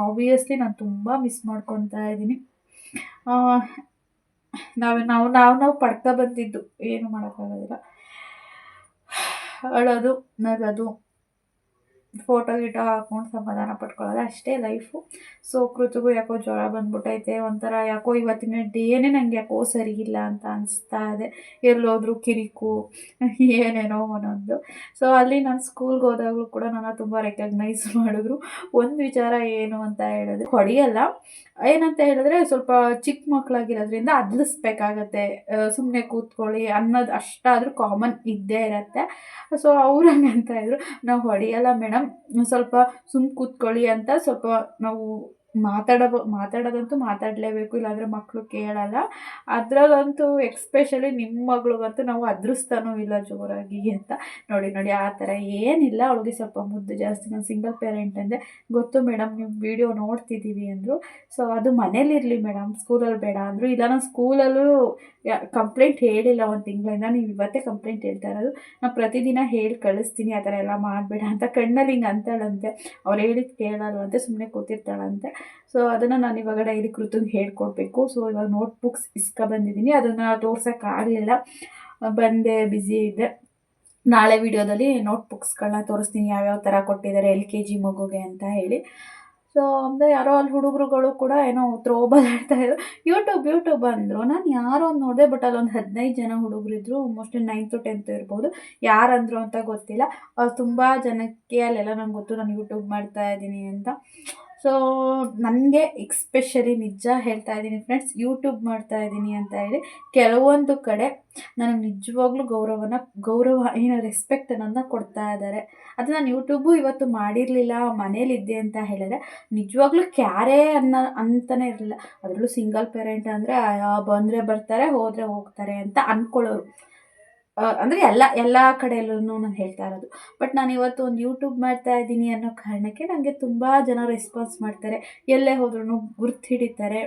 ಆಬ್ವಿಯಸ್ಲಿ ನಾನು ತುಂಬ ಮಿಸ್ ಮಾಡ್ಕೊತಾ ಇದ್ದೀನಿ. ನಾವು ಪಡ್ತಾ ಬಂದಿದ್ದು, ಏನು ಮಾಡೋಕ್ಕಾಗೋದಿಲ್ಲ. ಅಳೋದು, ನಗೋದು, ಫೋಟೋ ಗಿಟೋ ಹಾಕ್ಕೊಂಡು ಸಮಾಧಾನ ಪಡ್ಕೊಳ್ಳೋದು ಅಷ್ಟೇ ಲೈಫು. ಸೊ ಕೃತಿಗೂ ಯಾಕೋ ಜ್ವರ ಬಂದ್ಬಿಟ್ಟೈತೆ, ಒಂಥರ ಯಾಕೋ ಇವತ್ತಿನ ಡೇನೇ ನನಗೆ ಯಾಕೋ ಸರಿ ಇಲ್ಲ ಅಂತ ಅನಿಸ್ತಾ ಇದೆ. ಎಲ್ಲೋದ್ರೂ ಕಿರಿಕು ಏನೇನೋ ಒಂದೊಂದು. ಸೊ ಅಲ್ಲಿ ನಾನು ಸ್ಕೂಲ್ಗೆ ಹೋದಾಗಲೂ ಕೂಡ ನನ್ನ ತುಂಬ ರೆಕಗ್ನೈಸ್ ಮಾಡಿದ್ರು. ಒಂದು ವಿಚಾರ ಏನು ಅಂತ ಹೇಳಿದ್ರೆ, ಹೊಡೆಯಲ್ಲ, ಏನಂತ ಹೇಳಿದ್ರೆ ಸ್ವಲ್ಪ ಚಿಕ್ಕ ಮಕ್ಕಳಾಗಿರೋದ್ರಿಂದ ಅದ್ಲಿಸ್ಬೇಕಾಗತ್ತೆ, ಸುಮ್ಮನೆ ಕೂತ್ಕೊಳ್ಳಿ ಅನ್ನೋದು ಅಷ್ಟಾದರೂ ಕಾಮನ್ ಇದ್ದೇ ಇರತ್ತೆ. ಸೊ ಅವ್ರು ಹಂಗೆ ಅಂತ ಇದ್ರು, ನಾವು ಹೊಡೆಯಲ್ಲ ಮೇಡಮ್, ಸ್ವಲ್ಪ ಕೂತ್ಕೊಳ್ಳಿ ಅಂತ. ಸ್ವಲ್ಪ ನಾವು ಮಾತಾಡೋದಂತೂ ಮಾತಾಡಲೇಬೇಕು, ಇಲ್ಲಾಂದರೆ ಮಕ್ಕಳು ಕೇಳಲ್ಲ. ಅದರಲ್ಲಂತೂ ಎಕ್ಸ್ಪೆಷಲಿ ನಿಮ್ಮ ಮಗಳಿಗಂತೂ ನಾವು ಅದೃಷ್ಟನೂ ಇಲ್ಲ ಜೋರಾಗಿ ಅಂತ. ನೋಡಿ ಆ ಥರ ಏನಿಲ್ಲ, ಅವಳಿಗೆ ಸ್ವಲ್ಪ ಮುದ್ದು ಜಾಸ್ತಿ. ನಾನು ಸಿಂಗಲ್ ಪೇರೆಂಟ್ ಅಂದೆ. ಗೊತ್ತು ಮೇಡಮ್, ನೀವು ವಿಡಿಯೋ ನೋಡ್ತಿದ್ದೀವಿ ಅಂದರು. ಸೊ ಅದು ಮನೇಲಿರಲಿ ಮೇಡಮ್, ಸ್ಕೂಲಲ್ಲಿ ಬೇಡ ಅಂದರು. ಇಲ್ಲ ನಾನು ಸ್ಕೂಲಲ್ಲೂ ಕಂಪ್ಲೇಂಟ್ ಹೇಳಿಲ್ಲ ಒಂದು ತಿಂಗಳಿಂದ, ನೀವು ಇವತ್ತೇ ಕಂಪ್ಲೇಂಟ್ ಹೇಳ್ತಾ ಇರೋದು. ನಾನು ಪ್ರತಿದಿನ ಹೇಳಿ ಕಳಿಸ್ತೀನಿ ಆ ಥರ ಎಲ್ಲ ಮಾಡಬೇಡ ಅಂತ. ಕಣ್ಣಲ್ಲಿ ಹಿಂಗೆ ಅಂತಾಳಂತೆ, ಅವ್ರು ಹೇಳಿದ್ದು ಕೇಳಲ್ವಂತೆ, ಸುಮ್ಮನೆ ಕೂತಿರ್ತಾಳಂತೆ. ಸೊ ಅದನ್ನು ನಾನು ಇವಾಗ ಡೈಲಿ ಕೃತಿಗೆ ಹೇಳ್ಕೊಡ್ಬೇಕು. ಸೊ ಇವಾಗ ನೋಟ್ಬುಕ್ಸ್ ಬಂದಿದ್ದೀನಿ, ಅದನ್ನು ತೋರ್ಸೋಕ್ಕಾಗಲಿಲ್ಲ, ಬಂದೆ ಬ್ಯುಸಿ ಇದ್ದೆ. ನಾಳೆ ವಿಡಿಯೋದಲ್ಲಿ ನೋಟ್ಬುಕ್ಸ್ಗಳನ್ನ ತೋರಿಸ್ತೀನಿ, ಯಾವ್ಯಾವ ಥರ ಕೊಟ್ಟಿದ್ದಾರೆ LKG ಮಗುಗೆ ಅಂತ ಹೇಳಿ. ಸೊ ಅಂದರೆ ಯಾರೋ ಅಲ್ಲಿ ಹುಡುಗರುಗಳು ಕೂಡ ಏನೋ ಥ್ರೋಬಾಲ್ ಆಡ್ತಾಯಿದ್ರು. ಯೂಟ್ಯೂಬ್ ಅಂದರು. ನಾನು ಯಾರೋ ಒಂದು ನೋಡಿದೆ, ಬಟ್ ಅಲ್ಲೊಂದು 15 ಜನ ಹುಡುಗರಿದ್ರು, ಮೋಸ್ಟ್ಲಿ 9th 10th ಇರ್ಬೋದು. ಯಾರಂದರು ಅಂತ ಗೊತ್ತಿಲ್ಲ. ಅವ್ರು ತುಂಬ ಜನಕ್ಕೆ ಅಲ್ಲೆಲ್ಲ ನಂಗೆ ಗೊತ್ತು ನಾನು ಯೂಟ್ಯೂಬ್ ಮಾಡ್ತಾಯಿದ್ದೀನಿ ಅಂತ. ಸೊ ನನಗೆ ಎಕ್ಸ್ಪೆಷಲಿ ನಿಜ ಹೇಳ್ತಾ ಇದ್ದೀನಿ ಫ್ರೆಂಡ್ಸ್, ಯೂಟ್ಯೂಬ್ ಮಾಡ್ತಾಯಿದ್ದೀನಿ ಅಂತ ಹೇಳಿ ಕೆಲವೊಂದು ಕಡೆ ನನಗೆ ನಿಜವಾಗ್ಲೂ ಗೌರವ ಏನೋ ರೆಸ್ಪೆಕ್ಟ್ ಅನ್ನೋದನ್ನ ಕೊಡ್ತಾ ಇದ್ದಾರೆ. ಅದು ನಾನು ಯೂಟ್ಯೂಬು ಇವತ್ತು ಮಾಡಿರಲಿಲ್ಲ, ಮನೇಲಿದ್ದೆ ಅಂತ ಹೇಳಿದ್ರೆ ನಿಜವಾಗ್ಲೂ ಕ್ಯಾರೇ ಅಂತಲೇ ಇರಲಿಲ್ಲ. ಅದರಲ್ಲೂ ಸಿಂಗಲ್ ಪೇರೆಂಟ್ ಅಂದರೆ ಬಂದರೆ ಬರ್ತಾರೆ, ಹೋದರೆ ಹೋಗ್ತಾರೆ ಅಂತ ಅಂದ್ಕೊಳ್ಳೋರು. ಅಂದರೆ ಎಲ್ಲ ಕಡೆಯಲ್ಲೂ ನಾನು ಹೇಳ್ತಾ ಇರೋದು. ಬಟ್ ನಾನು ಇವತ್ತು ಒಂದು ಯೂಟ್ಯೂಬ್ ಮಾಡ್ತಾ ಇದ್ದೀನಿ ಅನ್ನೋ ಕಾರಣಕ್ಕೆ ನನಗೆ ತುಂಬ ಜನ ರೆಸ್ಪಾನ್ಸ್ ಮಾಡ್ತಾರೆ, ಎಲ್ಲೇ ಹೋದ್ರೂ ಗುರ್ತು ಹಿಡಿತಾರೆ,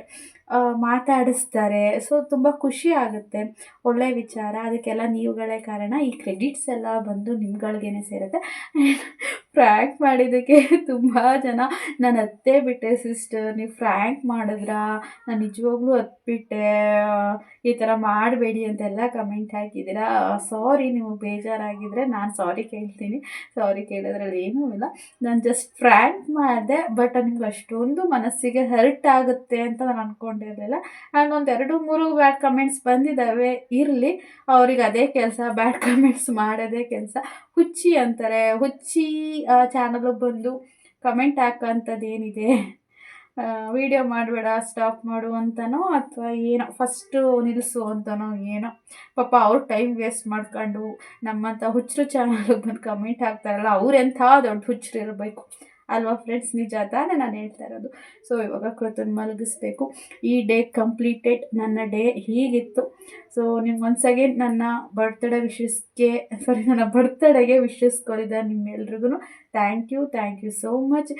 ಮಾತಾಡಿಸ್ತಾರೆ. ಸೊ ತುಂಬ ಖುಷಿ ಆಗುತ್ತೆ, ಒಳ್ಳೆಯ ವಿಚಾರ. ಅದಕ್ಕೆಲ್ಲ ನೀವುಗಳೇ ಕಾರಣ. ಈ ಕ್ರೆಡಿಟ್ಸ್ ಎಲ್ಲ ಬಂದು ನಿಮ್ಗಳಿಗೇನೆ ಸೇರುತ್ತೆ. ಫ್ರ್ಯಾಂಕ್ ಮಾಡಿದ್ದಕ್ಕೆ ತುಂಬ ಜನ ನಾನು ಹತ್ತೇ ಬಿಟ್ಟೆ ಸಿಸ್ಟರ್, ನೀವು ಫ್ರ್ಯಾಂಕ್ ಮಾಡಿದ್ರಾ, ನಾನು ನಿಜವಾಗ್ಲೂ ಹತ್ಬಿಟ್ಟೆ, ಈ ಥರ ಮಾಡಬೇಡಿ ಅಂತೆಲ್ಲ ಕಮೆಂಟ್ ಹಾಕಿದ್ದೀರಾ. ಸಾರಿ, ನಿಮಗೆ ಬೇಜಾರಾಗಿದ್ದರೆ ನಾನು ಸಾರಿ ಕೇಳ್ತೀನಿ. ಸಾರಿ ಕೇಳೋದ್ರಲ್ಲಿ ಏನೂ ಇಲ್ಲ, ನಾನು ಜಸ್ಟ್ ಫ್ರ್ಯಾಂಕ್ ಮಾಡಿದೆ. ಬಟ್ ನಿಮ್ಗೆ ಅಷ್ಟೊಂದು ಮನಸ್ಸಿಗೆ ಹರ್ಟ್ ಆಗುತ್ತೆ ಅಂತ ನಾನು ಅಂದ್ಕೊಂಡಿರಲಿಲ್ಲ. ಆ್ಯಂಡ್ ಒಂದು 2-3 ಬ್ಯಾಡ್ ಕಮೆಂಟ್ಸ್ ಬಂದಿದ್ದಾವೆ, ಇರಲಿ, ಅವ್ರಿಗೆ ಅದೇ ಕೆಲಸ, ಬ್ಯಾಡ್ ಕಮೆಂಟ್ಸ್ ಮಾಡೋದೇ ಕೆಲಸ. ಹುಚ್ಚಿ ಅಂತಾರೆ, ಹುಚ್ಚಿ ಚಾನಲ್ಗೆ ಬಂದು ಕಮೆಂಟ್ ಹಾಕೋಂಥದ್ದೇನಿದೆ, ವಿಡಿಯೋ ಮಾಡಬೇಡ, ಸ್ಟಾಪ್ ಮಾಡು ಅಂತನೋ ಅಥವಾ ಏನೋ, ಫಸ್ಟು ನಿಲ್ಲಿಸು ಅಂತನೋ ಏನೋ. ಪಾಪ ಅವ್ರು ಟೈಮ್ ವೇಸ್ಟ್ ಮಾಡ್ಕೊಂಡು ನಮ್ಮಂಥ ಹುಚ್ಚರು ಚಾನಲ್ಗೆ ಬಂದು ಕಮೆಂಟ್ ಹಾಕ್ತಾರಲ್ಲ, ಅವ್ರೆಂಥ ದೊಡ್ಡ ಹುಚ್ಚರು ಇರಬೇಕು ಅಲ್ವಾ ಫ್ರೆಂಡ್ಸ್? ನಿಜ ತಾನೇ ನಾನು ಹೇಳ್ತಾ ಇರೋದು. ಸೊ ಇವಾಗ ಕೃತನ್ ಮಲಗಿಸ್ಬೇಕು. ಈ ಡೇ ಕಂಪ್ಲೀಟೆಡ್, ನನ್ನ ಡೇ ಹೀಗಿತ್ತು. ಸೊ ನಿಮ್ಗೆ ಒನ್ಸ್ ಅಗೇನ್ ನನ್ನ ಬರ್ತ್ಡೇಗೆ ವಿಶಸ್ ಕೊಡಿದ ನಿಮ್ಮೆಲ್ರಿಗೂ ಥ್ಯಾಂಕ್ ಯು ಸೋ ಮಚ್.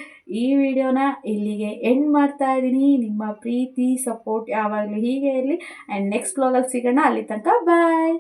ಈ ವಿಡಿಯೋನ ಇಲ್ಲಿಗೆ ಎಂಡ್ ಮಾಡ್ತಾ ಇದ್ದೀನಿ. ನಿಮ್ಮ ಪ್ರೀತಿ ಸಪೋರ್ಟ್ ಯಾವಾಗಲೂ ಹೀಗೆ ಇರಲಿ. ಆ್ಯಂಡ್ ನೆಕ್ಸ್ಟ್ ವ್ಲಾಗಲ್ಲಿ ಸಿಗೋಣ. ಅಲ್ಲಿ ತನಕ ಬಾಯ್.